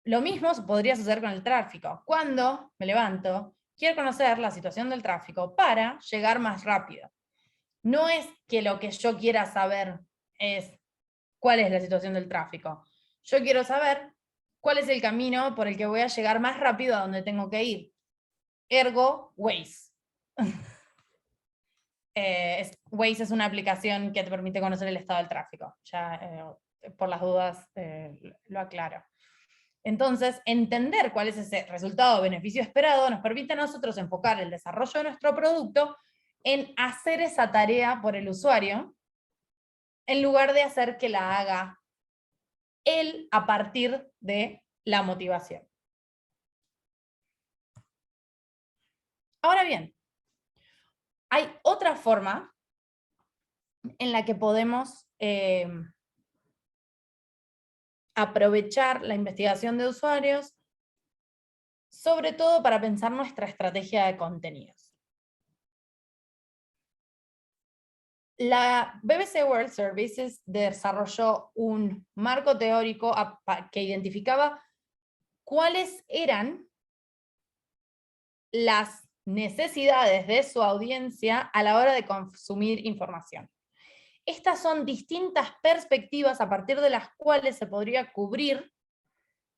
Lo mismo podría suceder con el tráfico. Cuando me levanto, quiero conocer la situación del tráfico para llegar más rápido. No es que lo que yo quiera saber es cuál es la situación del tráfico. Yo quiero saber cuál es el camino por el que voy a llegar más rápido a donde tengo que ir. Ergo, Waze. Waze es una aplicación que te permite conocer el estado del tráfico. Ya, por las dudas, lo aclaro. Entonces, entender cuál es ese resultado o beneficio esperado nos permite a nosotros enfocar el desarrollo de nuestro producto en hacer esa tarea por el usuario, en lugar de hacer que la haga él a partir de la motivación. Ahora bien, hay otra forma en la que podemos aprovechar la investigación de usuarios, sobre todo para pensar nuestra estrategia de contenidos. La BBC World Services desarrolló un marco teórico que identificaba cuáles eran las necesidades de su audiencia a la hora de consumir información. Estas son distintas perspectivas a partir de las cuales se podría cubrir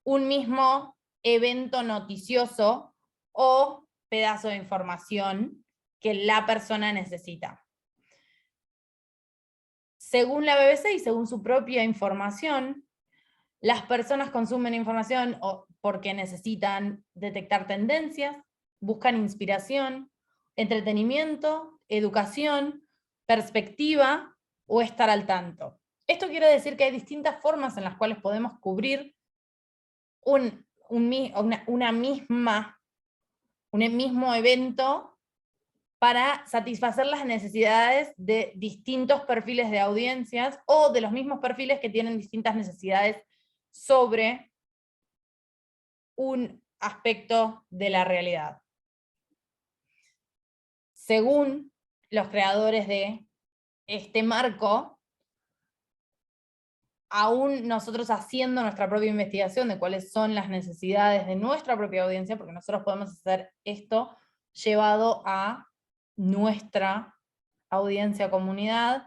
un mismo evento noticioso o pedazo de información que la persona necesita. Según la BBC y según su propia información, las personas consumen información porque necesitan detectar tendencias, buscan inspiración, entretenimiento, educación, perspectiva o estar al tanto. Esto quiere decir que hay distintas formas en las cuales podemos cubrir un mismo evento para satisfacer las necesidades de distintos perfiles de audiencias o de los mismos perfiles que tienen distintas necesidades sobre un aspecto de la realidad. Según los creadores de este marco, aún nosotros haciendo nuestra propia investigación de cuáles son las necesidades de nuestra propia audiencia, porque nosotros podemos hacer esto llevado a nuestra audiencia, comunidad,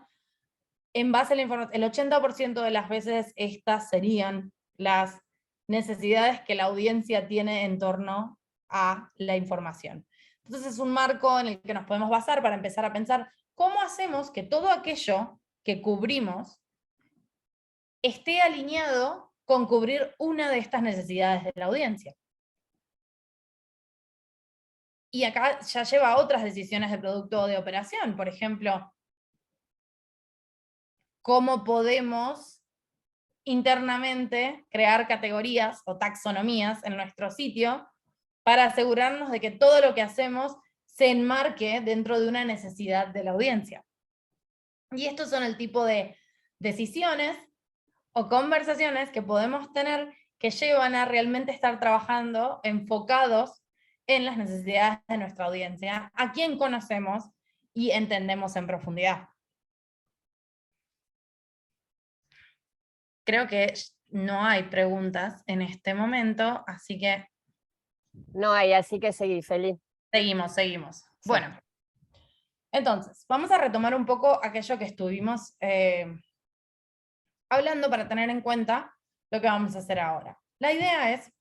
en base a la información, el 80% de las veces estas serían las necesidades que la audiencia tiene en torno a la información. Entonces es un marco en el que nos podemos basar para empezar a pensar cómo hacemos que todo aquello que cubrimos esté alineado con cubrir una de estas necesidades de la audiencia. Y acá ya lleva a otras decisiones de producto o de operación. Por ejemplo, cómo podemos internamente crear categorías o taxonomías en nuestro sitio para asegurarnos de que todo lo que hacemos se enmarque dentro de una necesidad de la audiencia. Y estos son el tipo de decisiones o conversaciones que podemos tener que llevan a realmente estar trabajando enfocados en las necesidades de nuestra audiencia, a quien conocemos y entendemos en profundidad. Creo que no hay preguntas en este momento, así que... No hay, así que seguí, Feli. Seguimos. Sí. Bueno, entonces, vamos a retomar un poco aquello que estuvimos hablando para tener en cuenta lo que vamos a hacer ahora. La idea es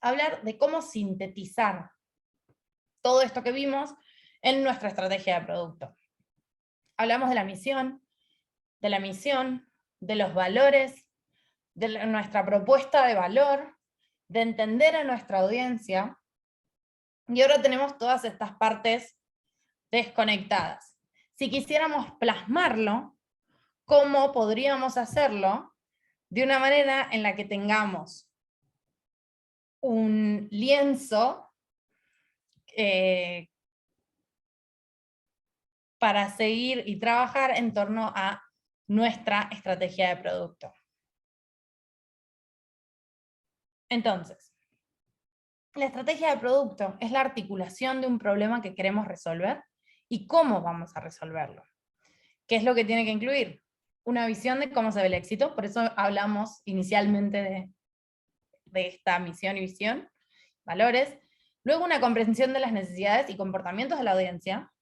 hablar de cómo sintetizar todo esto que vimos en nuestra estrategia de producto. Hablamos de la misión, de los valores, de nuestra propuesta de valor, de entender a nuestra audiencia, y ahora tenemos todas estas partes desconectadas. Si quisiéramos plasmarlo, ¿cómo podríamos hacerlo de una manera en la que tengamos un lienzo para seguir y trabajar en torno a nuestra estrategia de producto? Entonces, la estrategia de producto es la articulación de un problema que queremos resolver y cómo vamos a resolverlo. ¿Qué es lo que tiene que incluir? Una visión de cómo se ve el éxito, por eso hablamos inicialmente de esta misión y visión, valores. Luego una comprensión de las necesidades y comportamientos de la audiencia,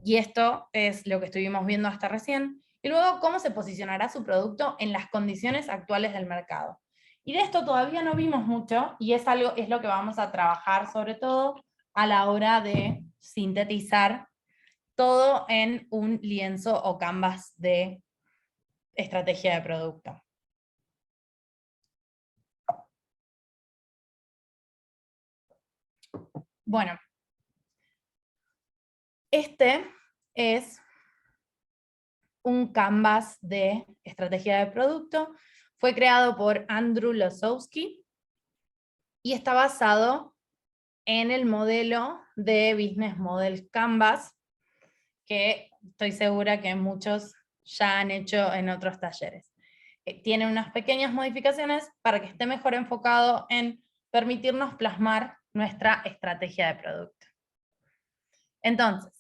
y esto es lo que estuvimos viendo hasta recién. Y luego cómo se posicionará su producto en las condiciones actuales del mercado. Y de esto todavía no vimos mucho, y es lo que vamos a trabajar sobre todo a la hora de sintetizar todo en un lienzo o canvas de estrategia de producto. Bueno, este es un canvas de estrategia de producto. Fue creado por Andrew Losowski y está basado en el modelo de Business Model Canvas, que estoy segura que muchos ya han hecho en otros talleres. Tiene unas pequeñas modificaciones para que esté mejor enfocado en permitirnos plasmar nuestra estrategia de producto. Entonces,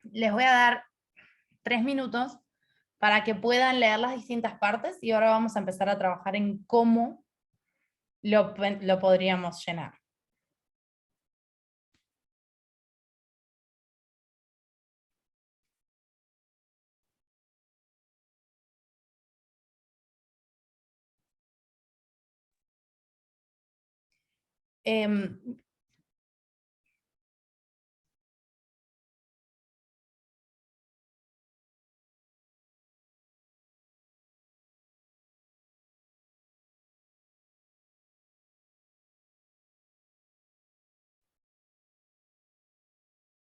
les voy a dar 3 minutos para que puedan leer las distintas partes, y ahora vamos a empezar a trabajar en cómo lo podríamos llenar.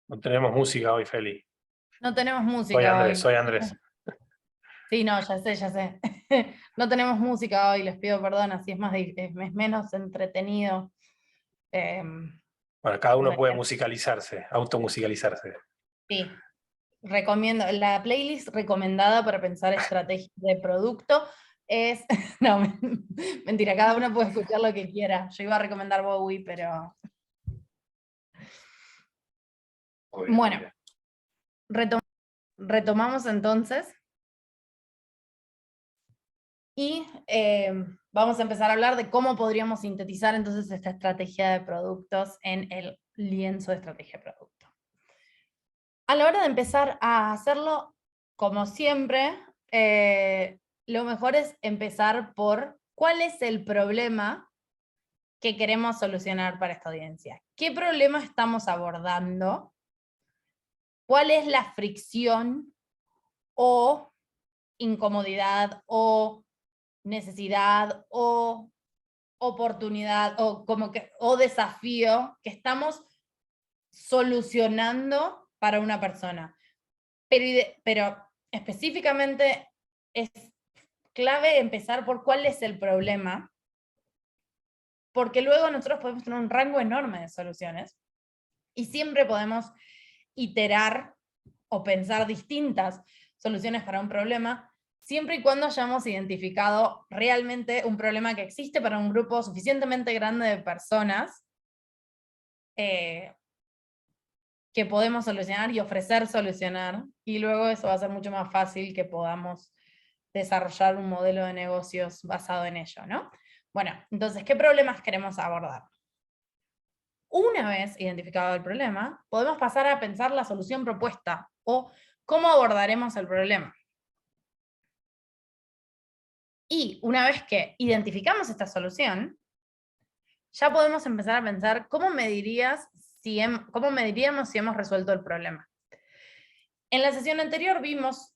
No tenemos música hoy, Feli. No tenemos música Soy Andrés, hoy. soy Andrés. Sí, no, ya sé, ya sé. No tenemos música hoy, les pido perdón, así es menos entretenido. Bueno, cada uno puede musicalizarse, automusicalizarse. Sí, recomiendo, la playlist recomendada para pensar estrategia de producto es, no, mentira, cada uno puede escuchar lo que quiera. Yo iba a recomendar Bowie, pero... Bueno, retomamos entonces. Y vamos a empezar a hablar de cómo podríamos sintetizar entonces esta estrategia de productos en el lienzo de estrategia de producto. A la hora de empezar a hacerlo, como siempre, lo mejor es empezar por cuál es el problema que queremos solucionar para esta audiencia. ¿Qué problema estamos abordando? ¿Cuál es la fricción o incomodidad o necesidad o oportunidad o desafío que estamos solucionando para una persona? Pero específicamente es clave empezar por cuál es el problema, porque luego nosotros podemos tener un rango enorme de soluciones y siempre podemos iterar o pensar distintas soluciones para un problema, siempre y cuando hayamos identificado realmente un problema que existe para un grupo suficientemente grande de personas que podemos solucionar y ofrecer solucionar, y luego eso va a ser mucho más fácil que podamos desarrollar un modelo de negocios basado en ello, ¿no? Bueno, entonces, ¿qué problemas queremos abordar? Una vez identificado el problema, podemos pasar a pensar la solución propuesta o cómo abordaremos el problema. Y una vez que identificamos esta solución, ya podemos empezar a pensar cómo mediríamos si hemos resuelto el problema. En la sesión anterior vimos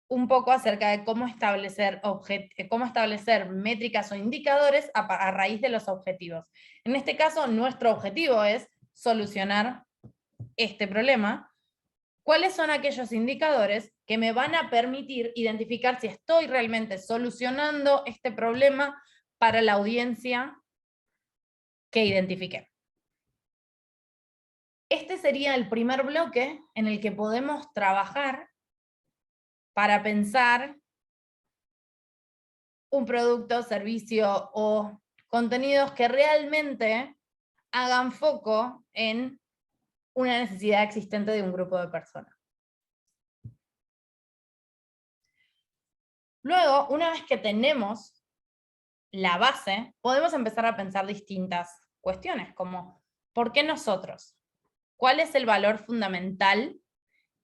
un poco acerca de cómo establecer métricas o indicadores a raíz de los objetivos. En este caso, nuestro objetivo es solucionar este problema. ¿Cuáles son aquellos indicadores que me van a permitir identificar si estoy realmente solucionando este problema para la audiencia que identifiqué? Este sería el primer bloque en el que podemos trabajar para pensar un producto, servicio o contenidos que realmente hagan foco en una necesidad existente de un grupo de personas. Luego, una vez que tenemos la base, podemos empezar a pensar distintas cuestiones, como ¿por qué nosotros? ¿Cuál es el valor fundamental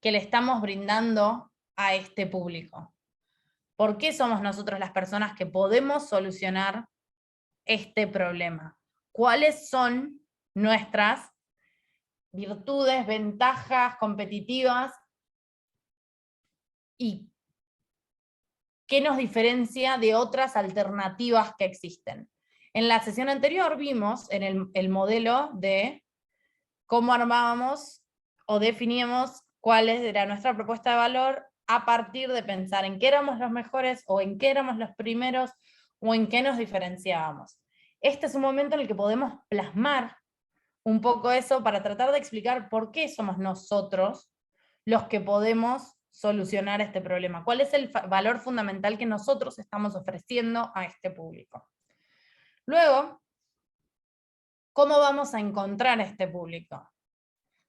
que le estamos brindando a este público? ¿Por qué somos nosotros las personas que podemos solucionar este problema? ¿Cuáles son nuestras virtudes, ventajas competitivas y qué nos diferencia de otras alternativas que existen? En la sesión anterior vimos en el modelo de cómo armábamos o definíamos cuál era nuestra propuesta de valor a partir de pensar en qué éramos los mejores o en qué éramos los primeros o en qué nos diferenciábamos. Este es un momento en el que podemos plasmar un poco eso para tratar de explicar por qué somos nosotros los que podemos solucionar este problema. ¿Cuál es el valor fundamental que nosotros estamos ofreciendo a este público? Luego, ¿cómo vamos a encontrar a este público?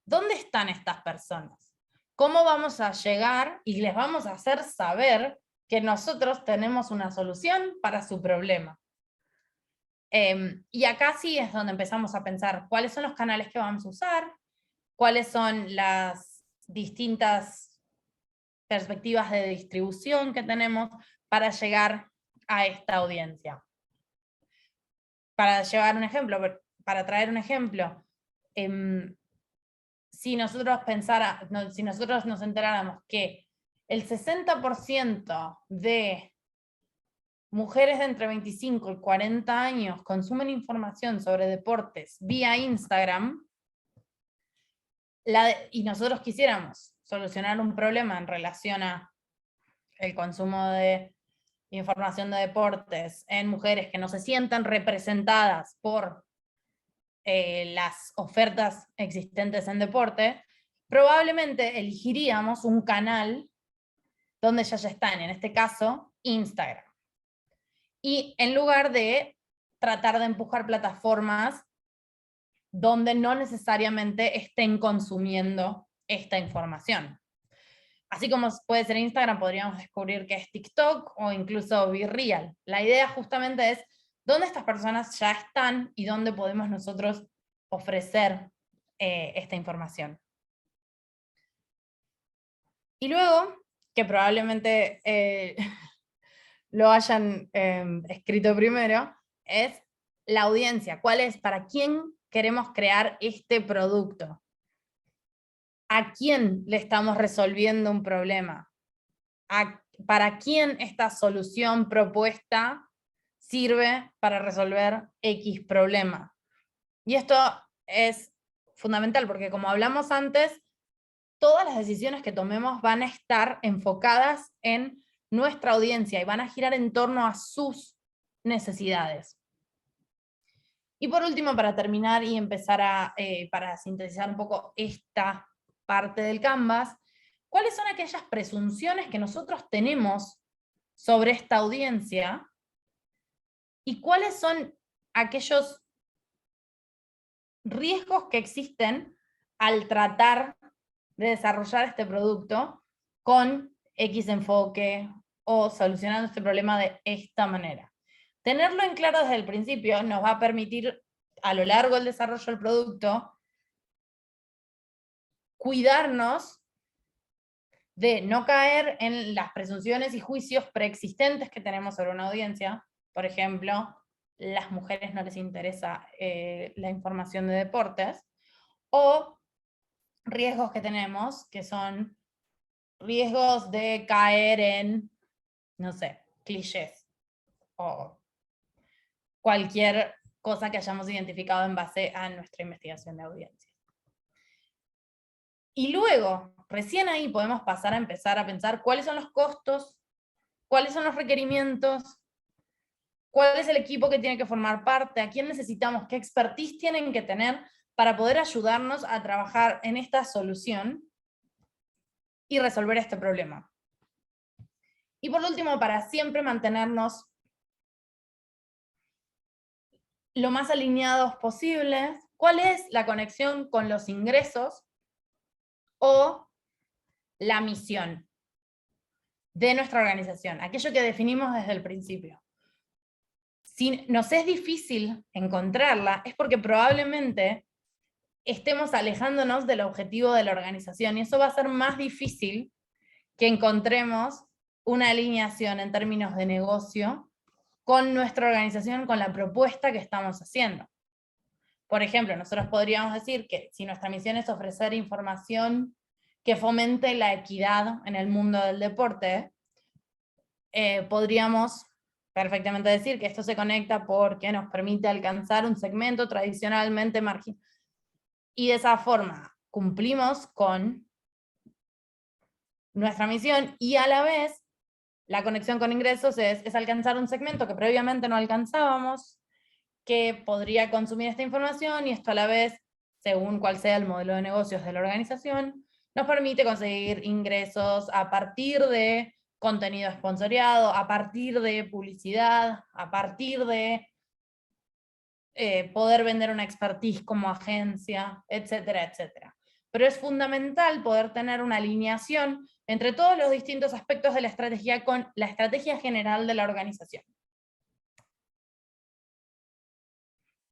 ¿Dónde están estas personas? ¿Cómo vamos a llegar y les vamos a hacer saber que nosotros tenemos una solución para su problema? Y acá sí es donde empezamos a pensar cuáles son los canales que vamos a usar, cuáles son las distintas perspectivas de distribución que tenemos para llegar a esta audiencia. Para traer un ejemplo, si nosotros nos enteráramos que el 60% de mujeres de entre 25 y 40 años consumen información sobre deportes vía Instagram, y nosotros quisiéramos solucionar un problema en relación a el consumo de información de deportes en mujeres que no se sientan representadas por las ofertas existentes en deporte, probablemente elegiríamos un canal donde ya están, en este caso, Instagram. Y en lugar de tratar de empujar plataformas donde no necesariamente estén consumiendo esta información. Así como puede ser Instagram, podríamos descubrir que es TikTok o incluso BeReal. La idea justamente es dónde estas personas ya están y dónde podemos nosotros ofrecer esta información. Y luego, que probablemente lo hayan escrito primero, es la audiencia. ¿Cuál es? ¿Para quién queremos crear este producto? ¿A quién le estamos resolviendo un problema? ¿Para quién esta solución propuesta sirve para resolver X problema? Y esto es fundamental porque, como hablamos antes, todas las decisiones que tomemos van a estar enfocadas en nuestra audiencia y van a girar en torno a sus necesidades. Y por último, para terminar y empezar para sintetizar un poco esta parte del Canvas, ¿cuáles son aquellas presunciones que nosotros tenemos sobre esta audiencia? ¿Y cuáles son aquellos riesgos que existen al tratar de desarrollar este producto con X enfoque o solucionando este problema de esta manera? Tenerlo en claro desde el principio nos va a permitir, a lo largo del desarrollo del producto, cuidarnos de no caer en las presunciones y juicios preexistentes que tenemos sobre una audiencia. Por ejemplo, las mujeres no les interesa la información de deportes, o riesgos que tenemos, que son riesgos de caer en, no sé, clichés, o cualquier cosa que hayamos identificado en base a nuestra investigación de audiencia. Y luego, recién ahí podemos pasar a empezar a pensar cuáles son los costos, cuáles son los requerimientos, cuál es el equipo que tiene que formar parte, a quién necesitamos, qué expertise tienen que tener para poder ayudarnos a trabajar en esta solución y resolver este problema. Y por último, para siempre mantenernos lo más alineados posibles, ¿cuál es la conexión con los ingresos o la misión de nuestra organización? Aquello que definimos desde el principio. Si nos es difícil encontrarla, es porque probablemente estemos alejándonos del objetivo de la organización, y eso va a ser más difícil que encontremos una alineación en términos de negocio con nuestra organización, con la propuesta que estamos haciendo. Por ejemplo, nosotros podríamos decir que si nuestra misión es ofrecer información que fomente la equidad en el mundo del deporte, podríamos perfectamente decir que esto se conecta porque nos permite alcanzar un segmento tradicionalmente marginal. Y de esa forma cumplimos con nuestra misión, y a la vez la conexión con ingresos es alcanzar un segmento que previamente no alcanzábamos, que podría consumir esta información, y esto a la vez, según cuál sea el modelo de negocios de la organización, nos permite conseguir ingresos a partir de contenido esponsoreado, a partir de publicidad, a partir de poder vender una expertise como agencia, etcétera, etcétera. Pero es fundamental poder tener una alineación entre todos los distintos aspectos de la estrategia con la estrategia general de la organización.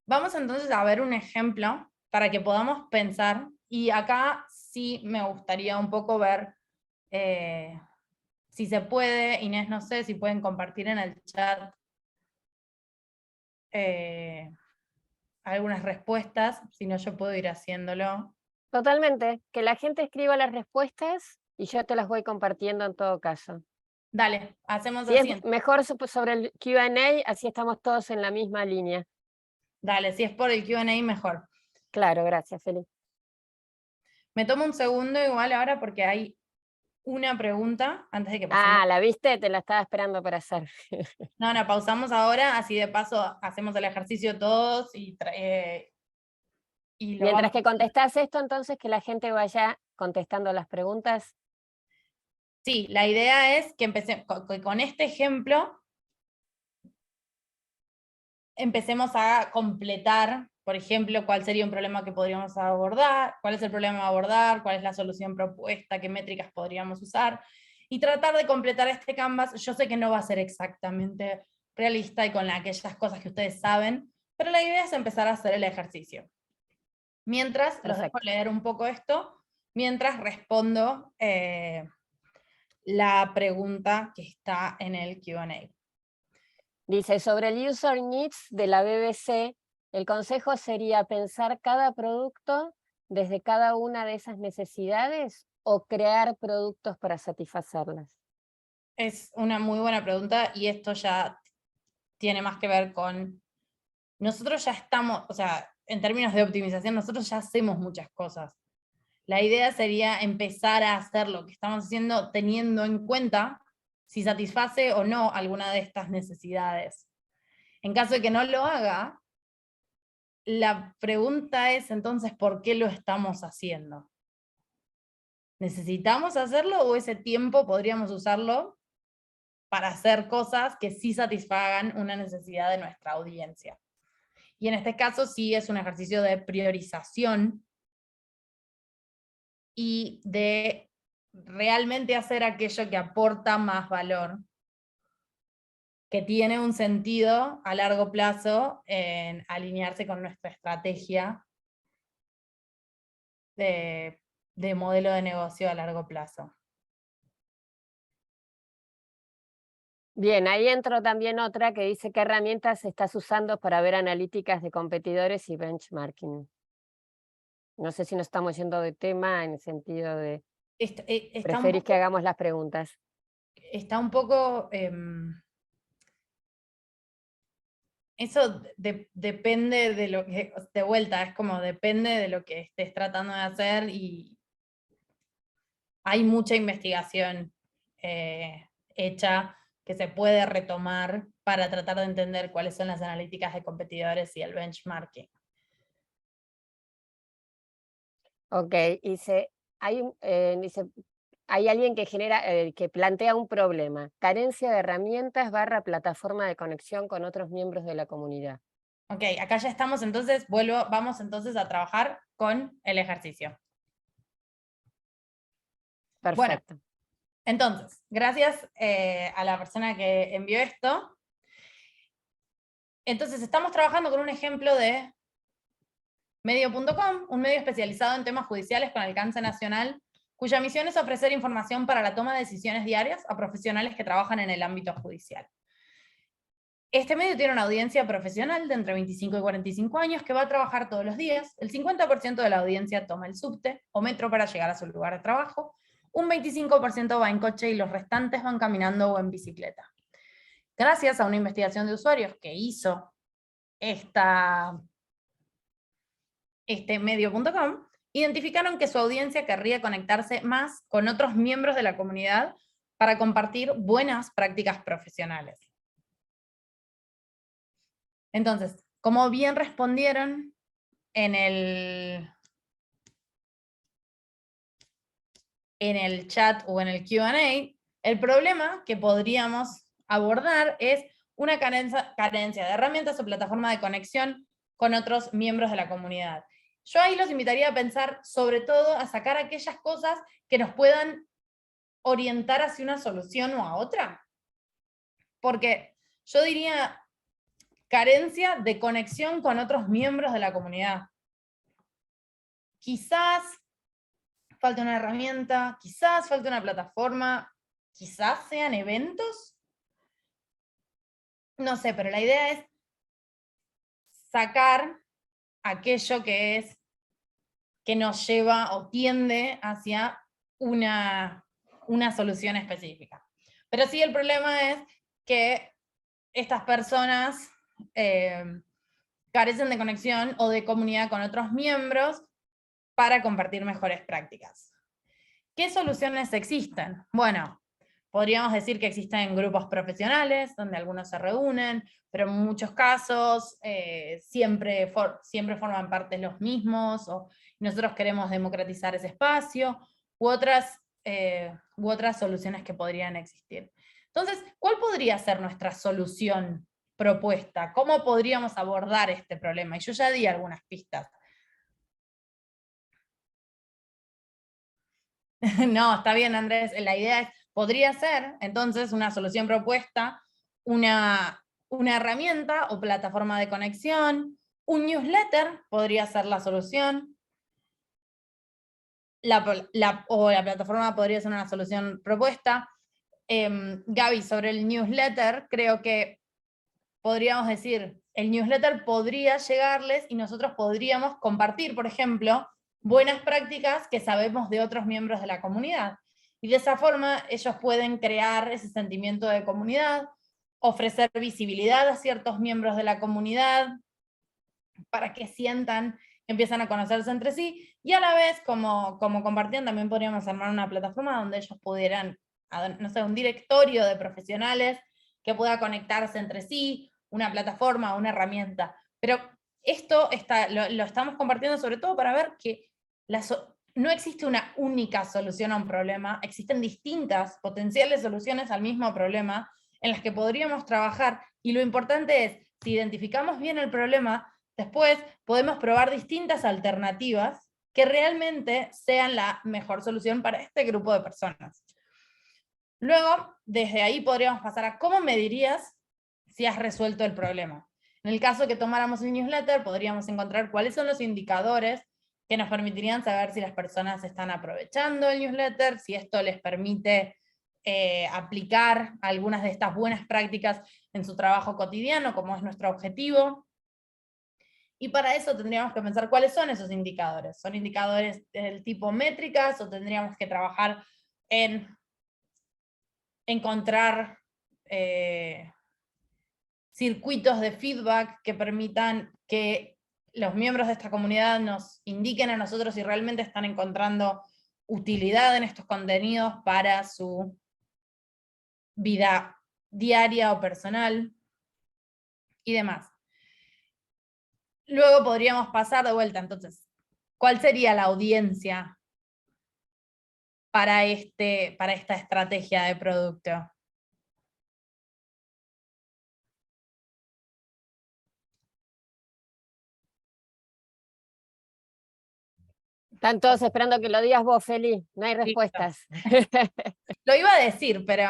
Vamos entonces a ver un ejemplo para que podamos pensar, y acá sí me gustaría un poco ver si se puede, Inés, no sé si pueden compartir en el chat algunas respuestas, si no yo puedo ir haciéndolo. Totalmente, que la gente escriba las respuestas y yo te las voy compartiendo en todo caso. Dale, hacemos Si así. es mejor sobre el Q&A, así estamos todos en la misma línea. Dale, si es por el Q&A mejor. Claro, gracias, Feli. Me tomo un segundo igual ahora porque hay una pregunta antes de que pasemos. Ah, ¿la viste? Te la estaba esperando para hacer. No, pausamos ahora, así de paso hacemos el ejercicio todos y lo Mientras vamos. que contestás esto, entonces que la gente vaya contestando las preguntas. Sí, la idea es que empecemos con este ejemplo, empecemos a completar, por ejemplo, cuál sería un problema que podríamos abordar, cuál es el problema a abordar, cuál es la solución propuesta, qué métricas podríamos usar, y tratar de completar este canvas. Yo sé que no va a ser exactamente realista y con aquellas cosas que ustedes saben, pero la idea es empezar a hacer el ejercicio. Mientras, los dejo leer un poco esto, mientras respondo la pregunta que está en el Q&A. Dice, sobre el User Needs de la BBC, el consejo sería pensar cada producto desde cada una de esas necesidades o crear productos para satisfacerlas. Es una muy buena pregunta, y esto ya tiene más que ver con, nosotros ya estamos, o sea, en términos de optimización, nosotros ya hacemos muchas cosas. La idea sería empezar a hacer lo que estamos haciendo teniendo en cuenta si satisface o no alguna de estas necesidades. En caso de que no lo haga, la pregunta es entonces, ¿por qué lo estamos haciendo? ¿Necesitamos hacerlo o ese tiempo podríamos usarlo para hacer cosas que sí satisfagan una necesidad de nuestra audiencia? Y en este caso sí es un ejercicio de priorización y de realmente hacer aquello que aporta más valor, que tiene un sentido a largo plazo en alinearse con nuestra estrategia de modelo de negocio a largo plazo. Bien, ahí entró también otra que dice qué herramientas estás usando para ver analíticas de competidores y benchmarking. No sé si nos estamos yendo de tema en el sentido de, Está un ¿preferís que poco, hagamos las preguntas? está un poco eso depende de lo que, de vuelta, es como depende de lo que estés tratando de hacer y hay mucha investigación hecha que se puede retomar para tratar de entender cuáles son las analíticas de competidores y el benchmarking. Ok, dice, hay alguien que que plantea un problema, carencia de herramientas / plataforma de conexión con otros miembros de la comunidad. Ok, acá ya estamos, entonces vamos entonces a trabajar con el ejercicio. Bueno, Perfecto. entonces, gracias a la persona que envió esto. Entonces, estamos trabajando con un ejemplo de Medio.com, un medio especializado en temas judiciales con alcance nacional, cuya misión es ofrecer información para la toma de decisiones diarias a profesionales que trabajan en el ámbito judicial. Este medio tiene una audiencia profesional de entre 25 y 45 años que va a trabajar todos los días. El 50% de la audiencia toma el subte o metro para llegar a su lugar de trabajo. Un 25% va en coche y los restantes van caminando o en bicicleta. Gracias a una investigación de usuarios que hizo Medio.com, identificaron que su audiencia querría conectarse más con otros miembros de la comunidad para compartir buenas prácticas profesionales. Entonces, como bien respondieron en el chat o en el Q&A, el problema que podríamos abordar es una carencia de herramientas o plataforma de conexión con otros miembros de la comunidad. Yo ahí los invitaría a pensar sobre todo a sacar aquellas cosas que nos puedan orientar hacia una solución o a otra. Porque yo diría carencia de conexión con otros miembros de la comunidad. Quizás falta una herramienta, quizás falta una plataforma, quizás sean eventos. No sé, pero la idea es sacar aquello que nos lleva o tiende hacia una solución específica. Pero sí, el problema es que estas personas carecen de conexión o de comunidad con otros miembros para compartir mejores prácticas. ¿Qué soluciones existen? Bueno, podríamos decir que existen grupos profesionales donde algunos se reúnen, pero en muchos casos siempre forman parte los mismos, o nosotros queremos democratizar ese espacio, u otras soluciones que podrían existir. Entonces, ¿cuál podría ser nuestra solución propuesta? ¿Cómo podríamos abordar este problema? Y yo ya di algunas pistas. No, está bien, Andrés. La idea es, podría ser, entonces, una solución propuesta, una herramienta o plataforma de conexión, un newsletter podría ser la solución, o la plataforma podría ser una solución propuesta. Gaby, sobre el newsletter, creo que podríamos decir, el newsletter podría llegarles y nosotros podríamos compartir, por ejemplo, buenas prácticas que sabemos de otros miembros de la comunidad. Y de esa forma ellos pueden crear ese sentimiento de comunidad, ofrecer visibilidad a ciertos miembros de la comunidad para que sientan que empiezan a conocerse entre sí, y a la vez, como compartían, también podríamos armar una plataforma donde ellos pudieran, no sé, un directorio de profesionales que pueda conectarse entre sí, una plataforma, una herramienta. Pero esto lo estamos compartiendo sobre todo para ver que no existe una única solución a un problema, existen distintas potenciales soluciones al mismo problema en las que podríamos trabajar, y lo importante es, si identificamos bien el problema, después podemos probar distintas alternativas que realmente sean la mejor solución para este grupo de personas. Luego, desde ahí podríamos pasar a cómo medirías si has resuelto el problema. En el caso que tomáramos el newsletter, podríamos encontrar cuáles son los indicadores que nos permitirían saber si las personas están aprovechando el newsletter, si esto les permite aplicar algunas de estas buenas prácticas en su trabajo cotidiano, como es nuestro objetivo. Y para eso tendríamos que pensar cuáles son esos indicadores. ¿Son indicadores del tipo métricas o tendríamos que trabajar en encontrar circuitos de feedback que permitan que los miembros de esta comunidad nos indiquen a nosotros si realmente están encontrando utilidad en estos contenidos para su vida diaria o personal y demás? Luego podríamos pasar de vuelta, entonces, ¿cuál sería la audiencia para esta estrategia de producto? Están todos esperando que lo digas vos, Feli. No hay respuestas. Lo iba a decir, pero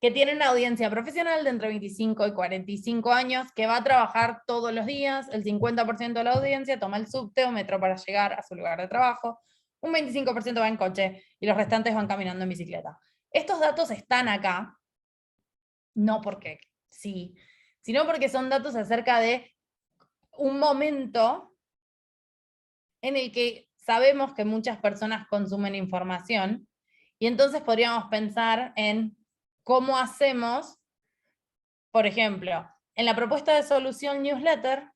que tiene una audiencia profesional de entre 25 y 45 años, que va a trabajar todos los días, el 50% de la audiencia toma el subte o metro para llegar a su lugar de trabajo, un 25% va en coche y los restantes van caminando en bicicleta. Estos datos están acá, no porque sí, sino porque son datos acerca de un momento en el que sabemos que muchas personas consumen información, y entonces podríamos pensar en cómo hacemos, por ejemplo, en la propuesta de solución newsletter,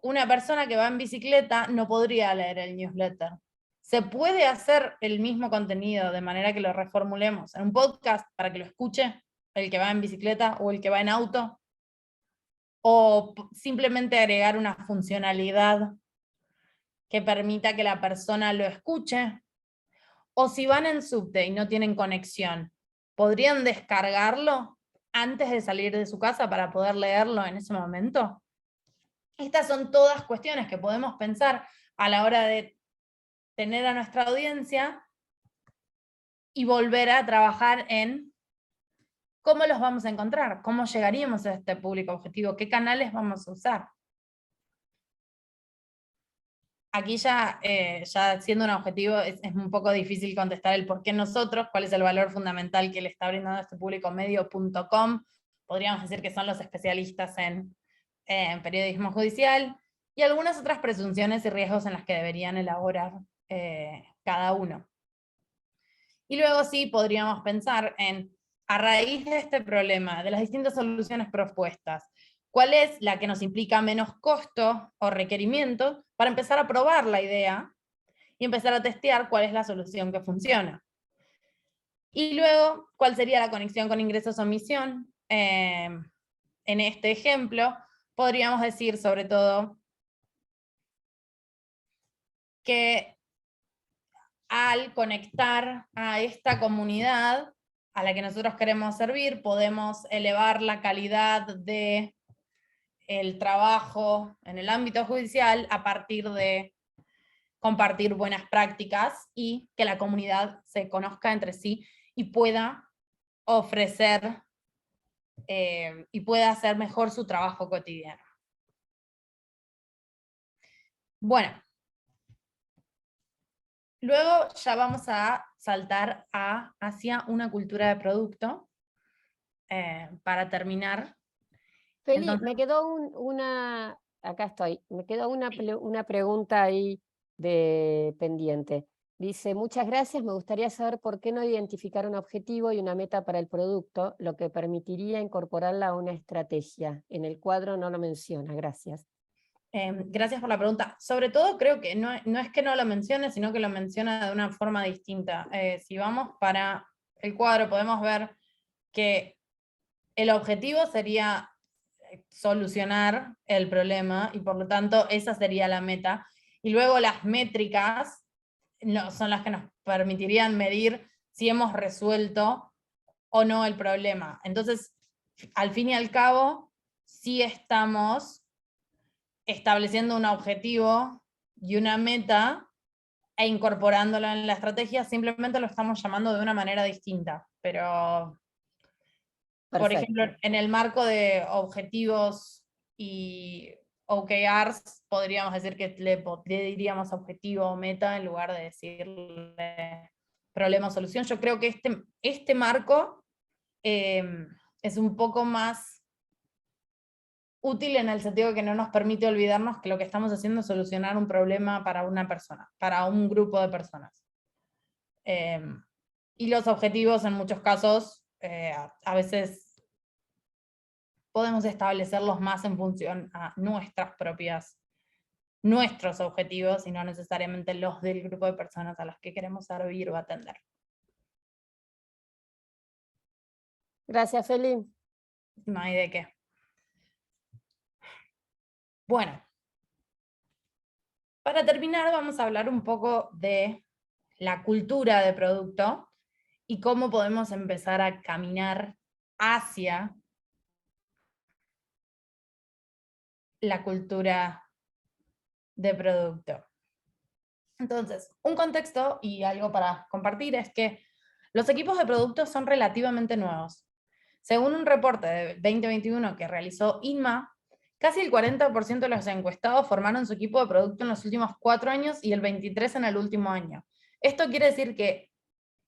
una persona que va en bicicleta no podría leer el newsletter. Se puede hacer el mismo contenido de manera que lo reformulemos en un podcast para que lo escuche el que va en bicicleta o el que va en auto, o simplemente agregar una funcionalidad que permita que la persona lo escuche. O si van en subte y no tienen conexión, ¿podrían descargarlo antes de salir de su casa para poder leerlo en ese momento? Estas son todas cuestiones que podemos pensar a la hora de tener a nuestra audiencia y volver a trabajar en cómo los vamos a encontrar, cómo llegaríamos a este público objetivo, qué canales vamos a usar. Aquí ya siendo un objetivo es un poco difícil contestar el por qué nosotros, cuál es el valor fundamental que le está brindando este público medio.com. Podríamos decir que son los especialistas en periodismo judicial y algunas otras presunciones y riesgos en las que deberían elaborar cada uno. Y luego sí podríamos pensar en, a raíz de este problema, de las distintas soluciones propuestas, ¿cuál es la que nos implica menos costo o requerimiento para empezar a probar la idea y empezar a testear cuál es la solución que funciona? Y luego, ¿cuál sería la conexión con ingresos o misión? En este ejemplo, podríamos decir sobre todo que al conectar a esta comunidad a la que nosotros queremos servir, podemos elevar la calidad de el trabajo en el ámbito judicial a partir de compartir buenas prácticas y que la comunidad se conozca entre sí y pueda ofrecer y pueda hacer mejor su trabajo cotidiano. Bueno, luego ya vamos a saltar hacia una cultura de producto para terminar. Feli, Entonces, me quedó acá estoy, me quedó una pregunta ahí de pendiente. Dice, muchas gracias, me gustaría saber por qué no identificar un objetivo y una meta para el producto, lo que permitiría incorporarla a una estrategia. En el cuadro no lo menciona, gracias. Gracias por la pregunta. Sobre todo creo que no es que no lo mencione, sino que lo menciona de una forma distinta. Si vamos para el cuadro, podemos ver que el objetivo sería solucionar el problema y por lo tanto esa sería la meta. Y luego las métricas son las que nos permitirían medir si hemos resuelto o no el problema. Entonces, al fin y al cabo, sí estamos estableciendo un objetivo y una meta e incorporándolo en la estrategia, simplemente lo estamos llamando de una manera distinta. Pero, por ejemplo, en el marco de objetivos y OKRs, podríamos decir que le diríamos objetivo o meta en lugar de decirle problema o solución. Yo creo que este marco es un poco más útil en el sentido de que no nos permite olvidarnos que lo que estamos haciendo es solucionar un problema para una persona, para un grupo de personas. Y los objetivos en muchos casos a veces podemos establecerlos más en función a nuestros objetivos y no necesariamente los del grupo de personas a las que queremos servir o atender. Gracias, Feli. No hay de qué. Bueno, para terminar vamos a hablar un poco de la cultura de producto y cómo podemos empezar a caminar hacia la cultura de producto. Entonces, un contexto y algo para compartir es que los equipos de producto son relativamente nuevos. Según un reporte de 2021 que realizó INMA, casi el 40% de los encuestados formaron su equipo de producto en los últimos 4 años y el 23% en el último año. Esto quiere decir que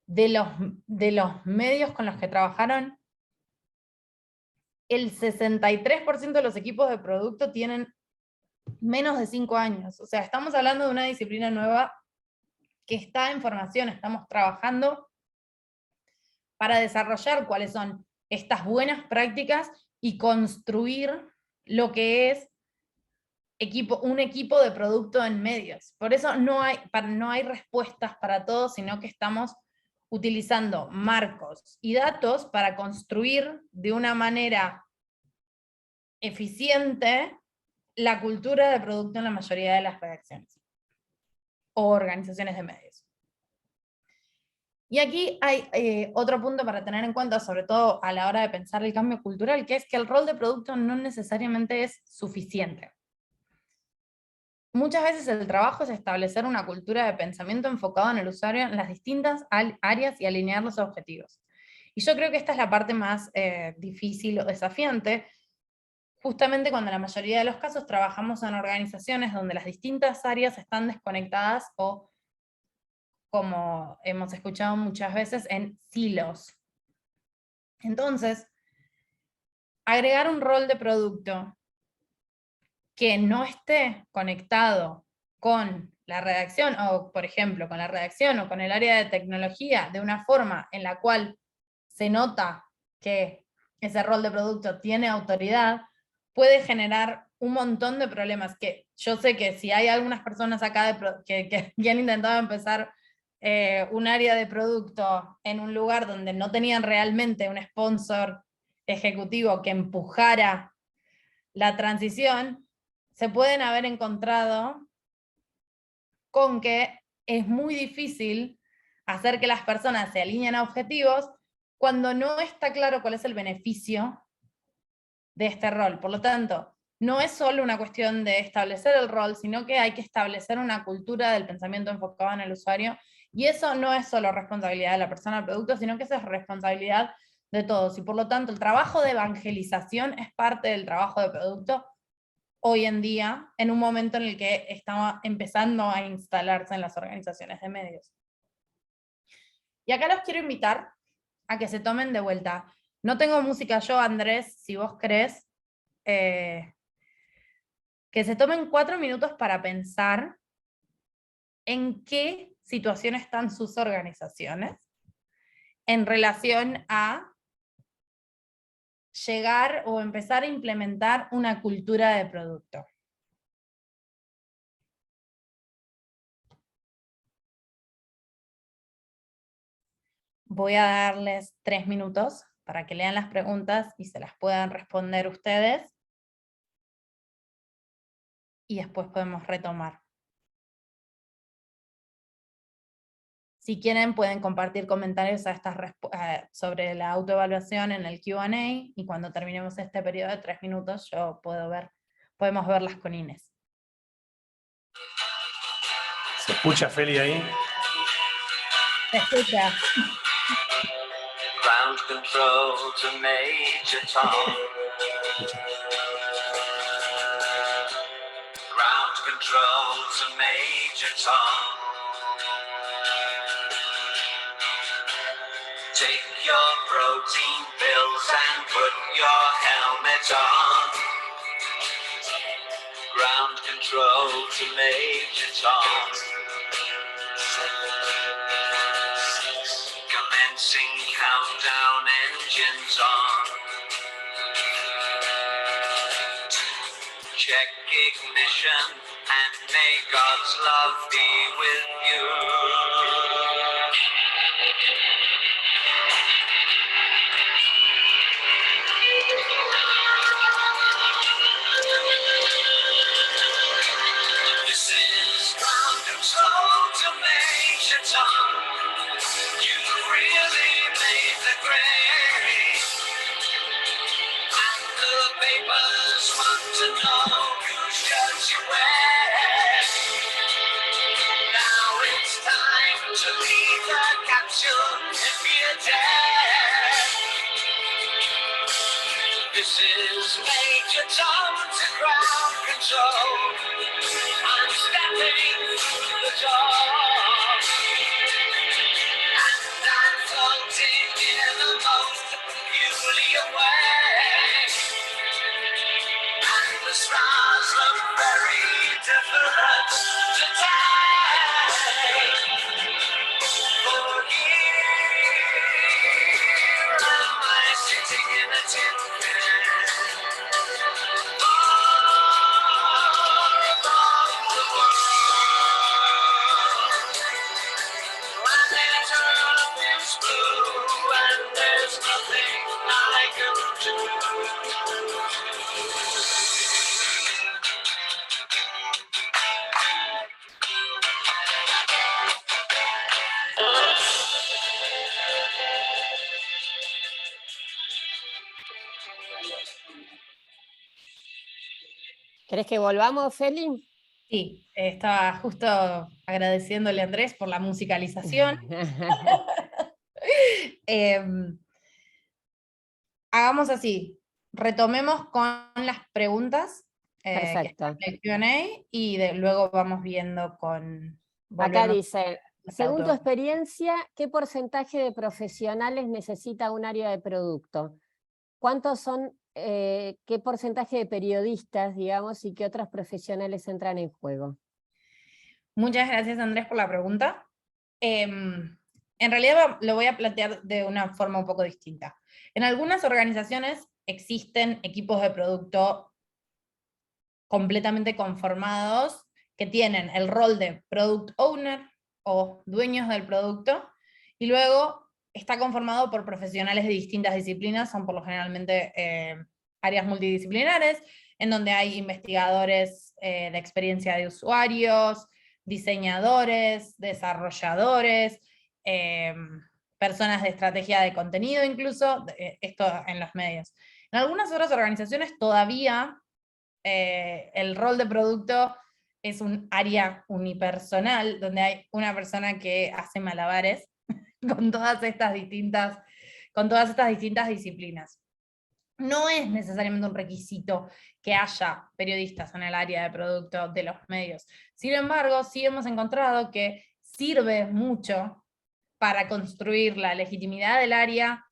de los medios con los que trabajaron, el 63% de los equipos de producto tienen menos de 5 años. O sea, estamos hablando de una disciplina nueva que está en formación, estamos trabajando para desarrollar cuáles son estas buenas prácticas y construir lo que es un equipo de producto en medios. Por eso no hay respuestas para todo, sino que estamos utilizando marcos y datos para construir de una manera eficiente la cultura de producto en la mayoría de las redacciones o organizaciones de medios. Y aquí hay otro punto para tener en cuenta, sobre todo a la hora de pensar el cambio cultural, que es que el rol de producto no necesariamente es suficiente. Muchas veces el trabajo es establecer una cultura de pensamiento enfocado en el usuario en las distintas áreas y alinear los objetivos. Y yo creo que esta es la parte más difícil o desafiante, justamente cuando en la mayoría de los casos trabajamos en organizaciones donde las distintas áreas están desconectadas o, como hemos escuchado muchas veces, en silos. Entonces, agregar un rol de producto que no esté conectado con la redacción, o por ejemplo, con la redacción o con el área de tecnología, de una forma en la cual se nota que ese rol de producto tiene autoridad, puede generar un montón de problemas, que yo sé que si hay algunas personas acá que han intentado empezar un área de producto en un lugar donde no tenían realmente un sponsor ejecutivo que empujara la transición, se pueden haber encontrado con que es muy difícil hacer que las personas se alineen a objetivos cuando no está claro cuál es el beneficio de este rol. Por lo tanto, no es solo una cuestión de establecer el rol, sino que hay que establecer una cultura del pensamiento enfocado en el usuario, y eso no es solo responsabilidad de la persona del producto, sino que eso es responsabilidad de todos, y por lo tanto el trabajo de evangelización es parte del trabajo de producto hoy en día, en un momento en el que estaba empezando a instalarse en las organizaciones de medios. Y acá los quiero invitar a que se tomen de vuelta. No tengo música yo, Andrés, si vos querés, que se tomen 4 minutos para pensar en qué situación están sus organizaciones en relación a llegar o empezar a implementar una cultura de producto. Voy a darles 3 minutos para que lean las preguntas y se las puedan responder ustedes. Y después podemos retomar. Si quieren, pueden compartir comentarios sobre la autoevaluación en el Q&A, y cuando terminemos este periodo de 3 minutos, podemos verlas con Inés. ¿Se escucha Feli ahí? Se escucha. Ground control to Major Tom. Ground control to Major Tom. Take your protein pills and put your helmet on. Ground control to Major Tom. Commencing countdown, engines on. Check ignition and may God's love be with you. This is ground control to Major Tom. You really made the grade. And the papers want to know whose shirt you wear. Now it's time to leave the capsule if you dare. This is Major Tom to ground control. I'm stepping through the door. And I'm floating in the most peculiar way. And the stars look very different today. For here am I sitting in a tin can. Far above the world. Planet Earth is blue and there's nothing I can do. ¿Querés que volvamos, Feli? Sí, estaba justo agradeciéndole a Andrés por la musicalización. Hagamos así, retomemos con las preguntas que Perfecto. están en el Q&A y luego vamos viendo con... Acá volvemos dice, a según tu auto. experiencia, ¿qué porcentaje de profesionales necesita un área de producto? ¿Cuántos son, qué porcentaje de periodistas, digamos, y qué otros profesionales entran en juego? Muchas gracias, Andrés, por la pregunta. En realidad lo voy a plantear de una forma un poco distinta. En algunas organizaciones existen equipos de producto completamente conformados que tienen el rol de product owner o dueños del producto, y luego está conformado por profesionales de distintas disciplinas, son por lo generalmente áreas multidisciplinares, en donde hay investigadores de experiencia de usuarios, diseñadores, desarrolladores, personas de estrategia de contenido incluso, esto en los medios. En algunas otras organizaciones todavía el rol de producto es un área unipersonal, donde hay una persona que hace malabares con todas estas distintas disciplinas. No es necesariamente un requisito que haya periodistas en el área de producto de los medios. Sin embargo, sí hemos encontrado que sirve mucho para construir la legitimidad del área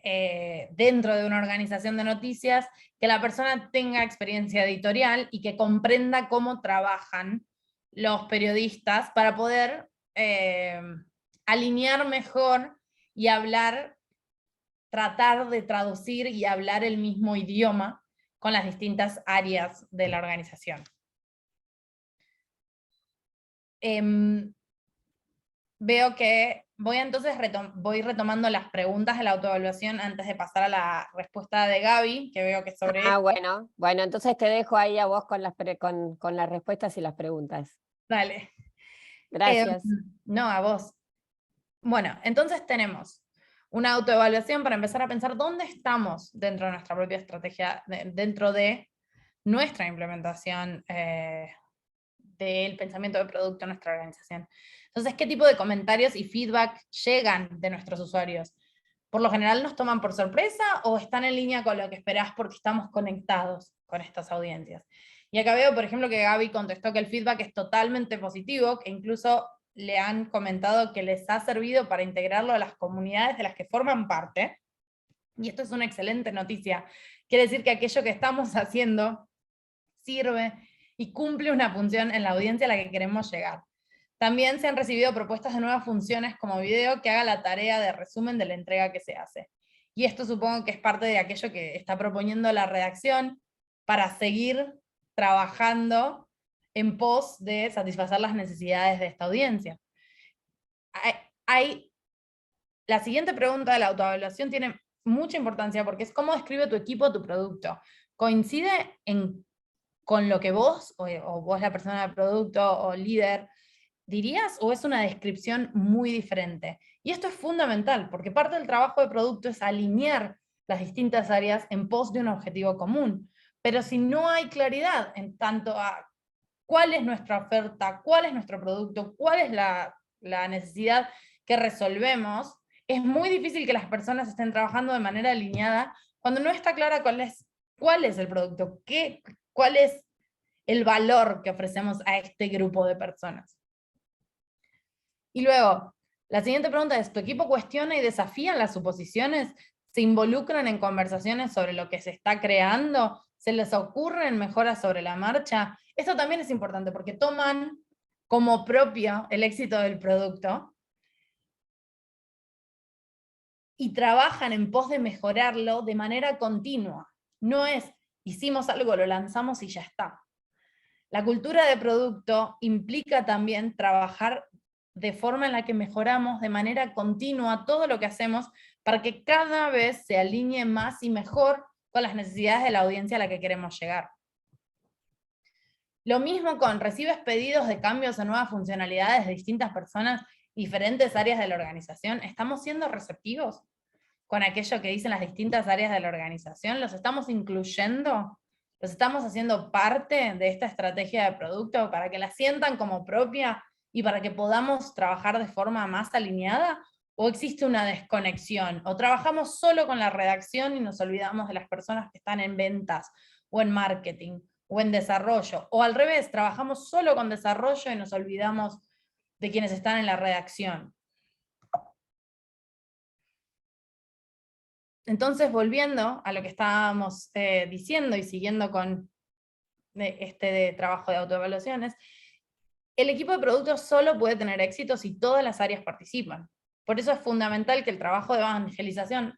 dentro de una organización de noticias, que la persona tenga experiencia editorial y que comprenda cómo trabajan los periodistas para poder alinear mejor y hablar, tratar de traducir y hablar el mismo idioma con las distintas áreas de la organización. Veo que voy retomando las preguntas de la autoevaluación antes de pasar a la respuesta de Gaby, que veo que es sobre... Bueno, entonces te dejo ahí a vos con las respuestas y las preguntas. Dale. Gracias. No, a vos. Bueno, entonces tenemos una autoevaluación para empezar a pensar dónde estamos dentro de nuestra propia estrategia, dentro de nuestra implementación del pensamiento de producto en nuestra organización. Entonces, ¿qué tipo de comentarios y feedback llegan de nuestros usuarios? ¿Por lo general nos toman por sorpresa o están en línea con lo que esperás porque estamos conectados con estas audiencias? Y acá veo, por ejemplo, que Gaby contestó que el feedback es totalmente positivo, que incluso le han comentado que les ha servido para integrarlo a las comunidades de las que forman parte. Y esto es una excelente noticia. Quiere decir que aquello que estamos haciendo sirve y cumple una función en la audiencia a la que queremos llegar. También se han recibido propuestas de nuevas funciones como video que haga la tarea de resumen de la entrega que se hace. Y esto supongo que es parte de aquello que está proponiendo la redacción para seguir trabajando en pos de satisfacer las necesidades de esta audiencia. La siguiente pregunta de la autoevaluación tiene mucha importancia porque es cómo describe tu equipo tu producto. ¿Coincide con lo que vos, o vos la persona del producto o líder, dirías, o es una descripción muy diferente? Y esto es fundamental, porque parte del trabajo de producto es alinear las distintas áreas en pos de un objetivo común. Pero si no hay claridad en tanto a cuál es nuestra oferta, cuál es nuestro producto, cuál es la necesidad que resolvemos, es muy difícil que las personas estén trabajando de manera alineada cuando no está clara cuál es el producto, cuál es el valor que ofrecemos a este grupo de personas. Y luego, la siguiente pregunta es, ¿tu equipo cuestiona y desafía las suposiciones? ¿Se involucran en conversaciones sobre lo que se está creando? ¿Se les ocurren mejoras sobre la marcha? Esto también es importante porque toman como propio el éxito del producto y trabajan en pos de mejorarlo de manera continua. No es, hicimos algo, lo lanzamos y ya está. La cultura de producto implica también trabajar de forma en la que mejoramos de manera continua todo lo que hacemos para que cada vez se alinee más y mejor con las necesidades de la audiencia a la que queremos llegar. Lo mismo con recibes pedidos de cambios o nuevas funcionalidades de distintas personas, diferentes áreas de la organización. ¿Estamos siendo receptivos con aquello que dicen las distintas áreas de la organización? ¿Los estamos incluyendo? ¿Los estamos haciendo parte de esta estrategia de producto para que la sientan como propia y para que podamos trabajar de forma más alineada? ¿O existe una desconexión? ¿O trabajamos solo con la redacción y nos olvidamos de las personas que están en ventas, o en marketing, o en desarrollo? O al revés, trabajamos solo con desarrollo y nos olvidamos de quienes están en la redacción. Entonces, volviendo a lo que estábamos diciendo y siguiendo con este trabajo de autoevaluaciones, el equipo de productos solo puede tener éxito si todas las áreas participan. Por eso es fundamental que el trabajo de evangelización,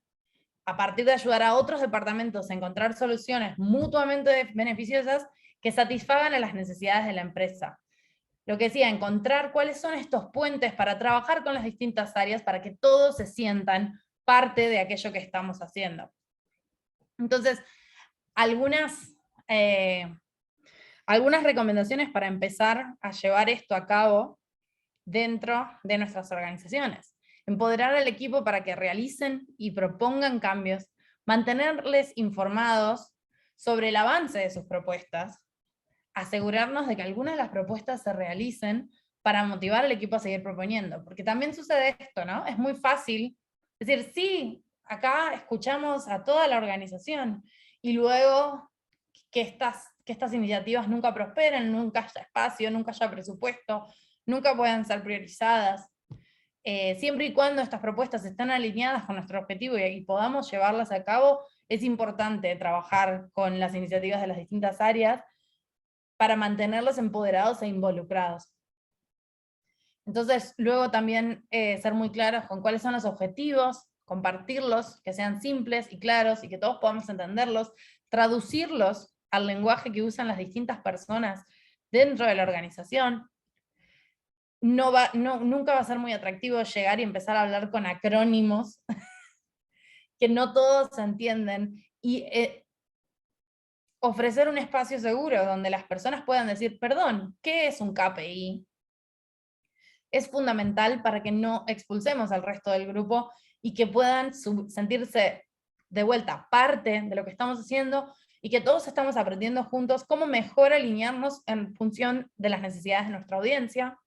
a partir de ayudar a otros departamentos a encontrar soluciones mutuamente beneficiosas que satisfagan a las necesidades de la empresa. Lo que decía, encontrar cuáles son estos puentes para trabajar con las distintas áreas para que todos se sientan parte de aquello que estamos haciendo. Entonces, algunas recomendaciones para empezar a llevar esto a cabo dentro de nuestras organizaciones. Empoderar al equipo para que realicen y propongan cambios, mantenerles informados sobre el avance de sus propuestas, asegurarnos de que algunas de las propuestas se realicen para motivar al equipo a seguir proponiendo, porque también sucede esto, ¿no? Es muy fácil decir, sí, acá escuchamos a toda la organización, y luego que estas iniciativas nunca prosperen, nunca haya espacio, nunca haya presupuesto, nunca puedan ser priorizadas. Siempre y cuando estas propuestas estén alineadas con nuestro objetivo y podamos llevarlas a cabo, es importante trabajar con las iniciativas de las distintas áreas para mantenerlos empoderados e involucrados. Entonces, luego también ser muy claros con cuáles son los objetivos, compartirlos, que sean simples y claros y que todos podamos entenderlos, traducirlos al lenguaje que usan las distintas personas dentro de la organización. Nunca va a ser muy atractivo llegar y empezar a hablar con acrónimos que no todos se entienden, y ofrecer un espacio seguro donde las personas puedan decir, perdón, ¿qué es un KPI? Es fundamental para que no expulsemos al resto del grupo y que puedan sentirse de vuelta parte de lo que estamos haciendo y que todos estamos aprendiendo juntos cómo mejor alinearnos en función de las necesidades de nuestra audiencia,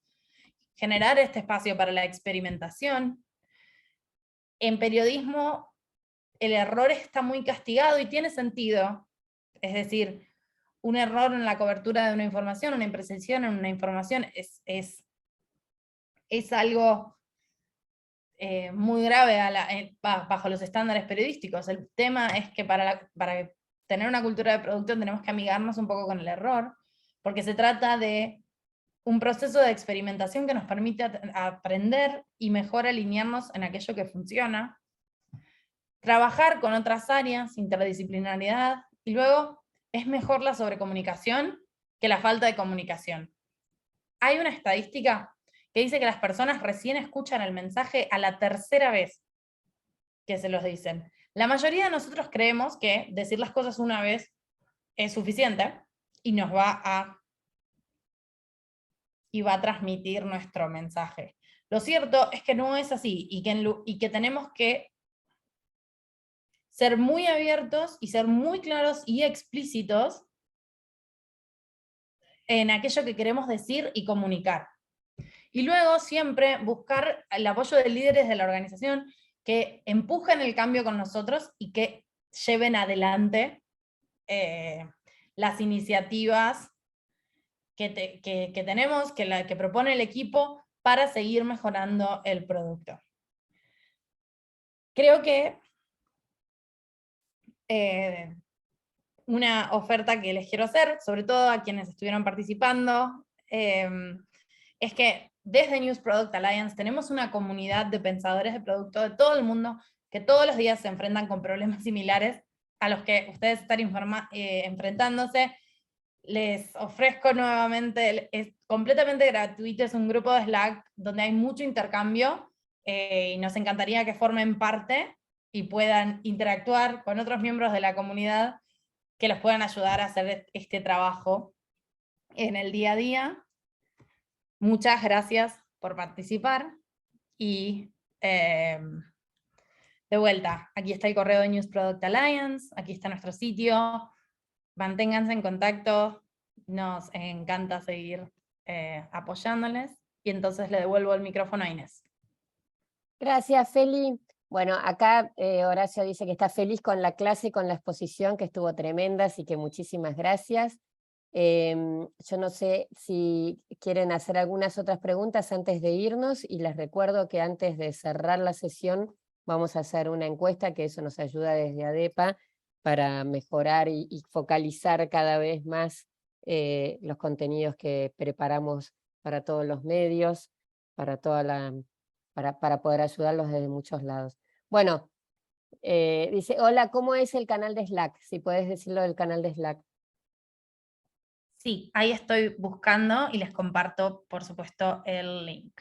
generar este espacio para la experimentación. En periodismo el error está muy castigado y tiene sentido, es decir, un error en la cobertura de una información, una imprecisión en una información es es algo muy grave bajo los estándares periodísticos. El tema es que para tener una cultura de producto tenemos que amigarnos un poco con el error, porque se trata de un proceso de experimentación que nos permite aprender y mejor alinearnos en aquello que funciona, trabajar con otras áreas, interdisciplinariedad, y luego es mejor la sobrecomunicación que la falta de comunicación. Hay una estadística que dice que las personas recién escuchan el mensaje a la tercera vez que se los dicen. La mayoría de nosotros creemos que decir las cosas una vez es suficiente y nos va a transmitir nuestro mensaje. Lo cierto es que no es así, y que tenemos que ser muy abiertos y ser muy claros y explícitos en aquello que queremos decir y comunicar. Y luego siempre buscar el apoyo de líderes de la organización que empujen el cambio con nosotros y que lleven adelante las iniciativas que tenemos, que propone el equipo para seguir mejorando el producto. Creo que una oferta que les quiero hacer, sobre todo a quienes estuvieron participando, es que desde News Product Alliance tenemos una comunidad de pensadores de producto de todo el mundo que todos los días se enfrentan con problemas similares a los que ustedes están enfrentándose. Les ofrezco nuevamente, es completamente gratuito, es un grupo de Slack donde hay mucho intercambio, y nos encantaría que formen parte y puedan interactuar con otros miembros de la comunidad que los puedan ayudar a hacer este trabajo en el día a día. Muchas gracias por participar, y de vuelta, aquí está el correo de News Product Alliance, aquí está nuestro sitio, manténganse en contacto, nos encanta seguir apoyándoles, y entonces le devuelvo el micrófono a Inés. Gracias, Feli. Bueno, acá Horacio dice que está feliz con la clase y con la exposición, que estuvo tremenda, así que muchísimas gracias. Yo no sé si quieren hacer algunas otras preguntas antes de irnos, y les recuerdo que antes de cerrar la sesión vamos a hacer una encuesta, que eso nos ayuda desde ADEPA para mejorar y focalizar cada vez más los contenidos que preparamos para todos los medios, para poder ayudarlos desde muchos lados. Bueno, dice, hola, ¿cómo es el canal de Slack? Si puedes decirlo del canal de Slack. Sí, ahí estoy buscando y les comparto, por supuesto, el link.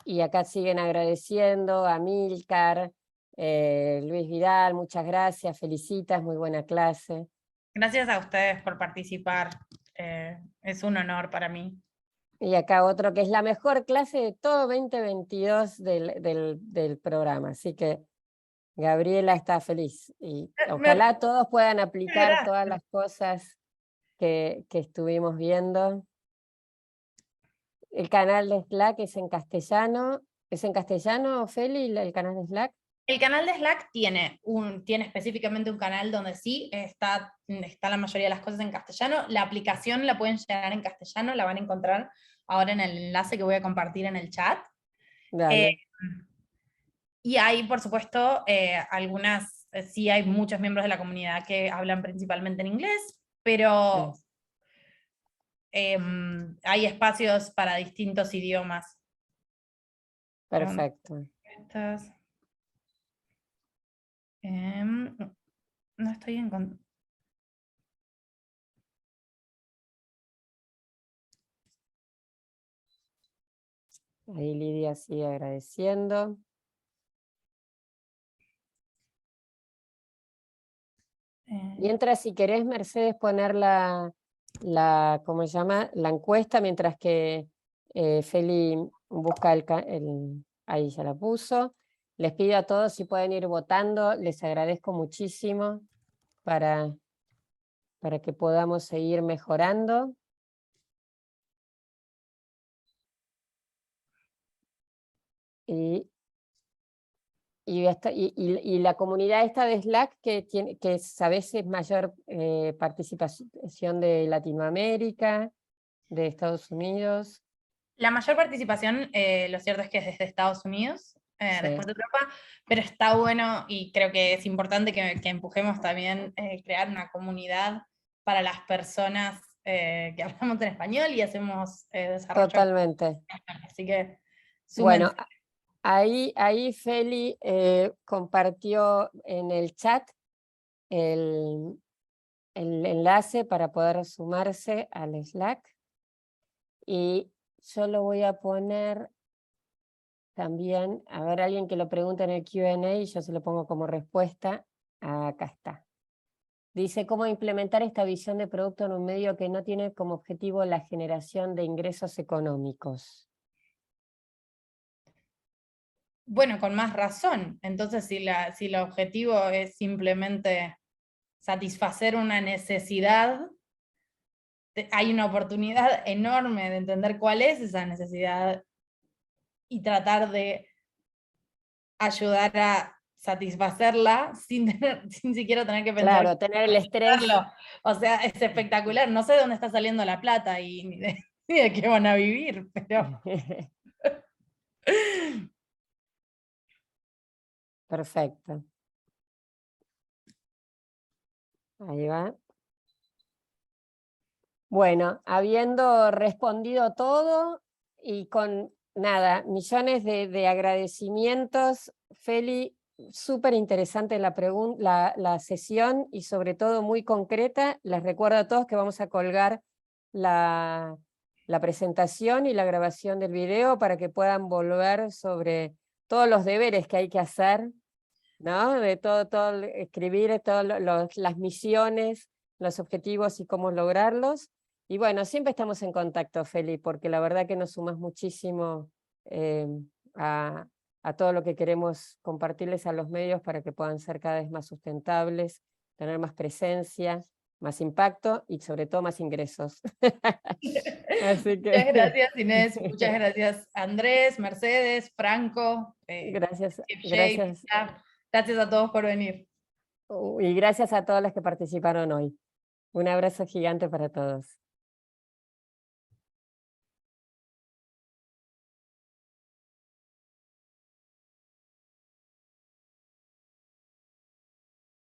Y acá siguen agradeciendo a Milcar, Luis Vidal, muchas gracias, felicitas, muy buena clase. Gracias a ustedes por participar, es un honor para mí. Y acá otro que es la mejor clase de todo 2022 del programa, así que Gabriela está feliz. Y ojalá todos puedan aplicar todas las cosas que estuvimos viendo. El canal de Slack es en castellano. ¿Es en castellano, Feli, el canal de Slack? El canal de Slack tiene específicamente un canal donde sí está la mayoría de las cosas en castellano. La aplicación la pueden llenar en castellano, la van a encontrar ahora en el enlace que voy a compartir en el chat. Y hay, por supuesto, sí hay muchos miembros de la comunidad que hablan principalmente en inglés, pero hay espacios para distintos idiomas. Perfecto. No estoy en... Ahí Lidia sigue agradeciendo. Mientras, si querés, Mercedes, poner ¿cómo se llama? La encuesta, mientras que Feli busca ahí ya la puso. Les pido a todos si pueden ir votando, les agradezco muchísimo para que podamos seguir mejorando. Y la comunidad esta de Slack que a veces mayor participación de Latinoamérica, de Estados Unidos. La mayor participación, lo cierto es que es desde Estados Unidos, Sí. después de Europa, pero está bueno y creo que es importante que empujemos también crear una comunidad para las personas que hablamos en español y hacemos desarrollo. Totalmente. Así que Bueno, súmense. ahí Feli compartió en el chat el enlace para poder sumarse al Slack. Y yo lo voy a poner también, a ver, alguien que lo pregunte en el Q&A y yo se lo pongo como respuesta. Acá está. Dice, ¿cómo implementar esta visión de producto en un medio que no tiene como objetivo la generación de ingresos económicos? Bueno, con más razón. Entonces, si el objetivo es simplemente satisfacer una necesidad, hay una oportunidad enorme de entender cuál es esa necesidad y tratar de ayudar a satisfacerla sin siquiera tener que pensar Claro, tener el estrés. hacerlo. O sea, es espectacular. No sé de dónde está saliendo la plata y ni de, ni de qué van a vivir, pero Perfecto. Ahí va. Bueno, habiendo respondido todo y con nada, millones de agradecimientos, Feli, súper interesante la sesión y sobre todo muy concreta. Les recuerdo a todos que vamos a colgar la presentación y la grabación del video para que puedan volver sobre todos los deberes que hay que hacer, ¿no? De todo escribir todas las misiones, los objetivos y cómo lograrlos. Y bueno, siempre estamos en contacto, Feli, porque la verdad que nos sumas muchísimo a, a todo lo que queremos compartirles a los medios para que puedan ser cada vez más sustentables, tener más presencia, más impacto y sobre todo más ingresos. Así que muchas gracias Inés, muchas gracias Andrés, Mercedes, Franco, gracias, Skip Shape, gracias. gracias a todos por venir. Y gracias a todos los que participaron hoy. Un abrazo gigante para todos.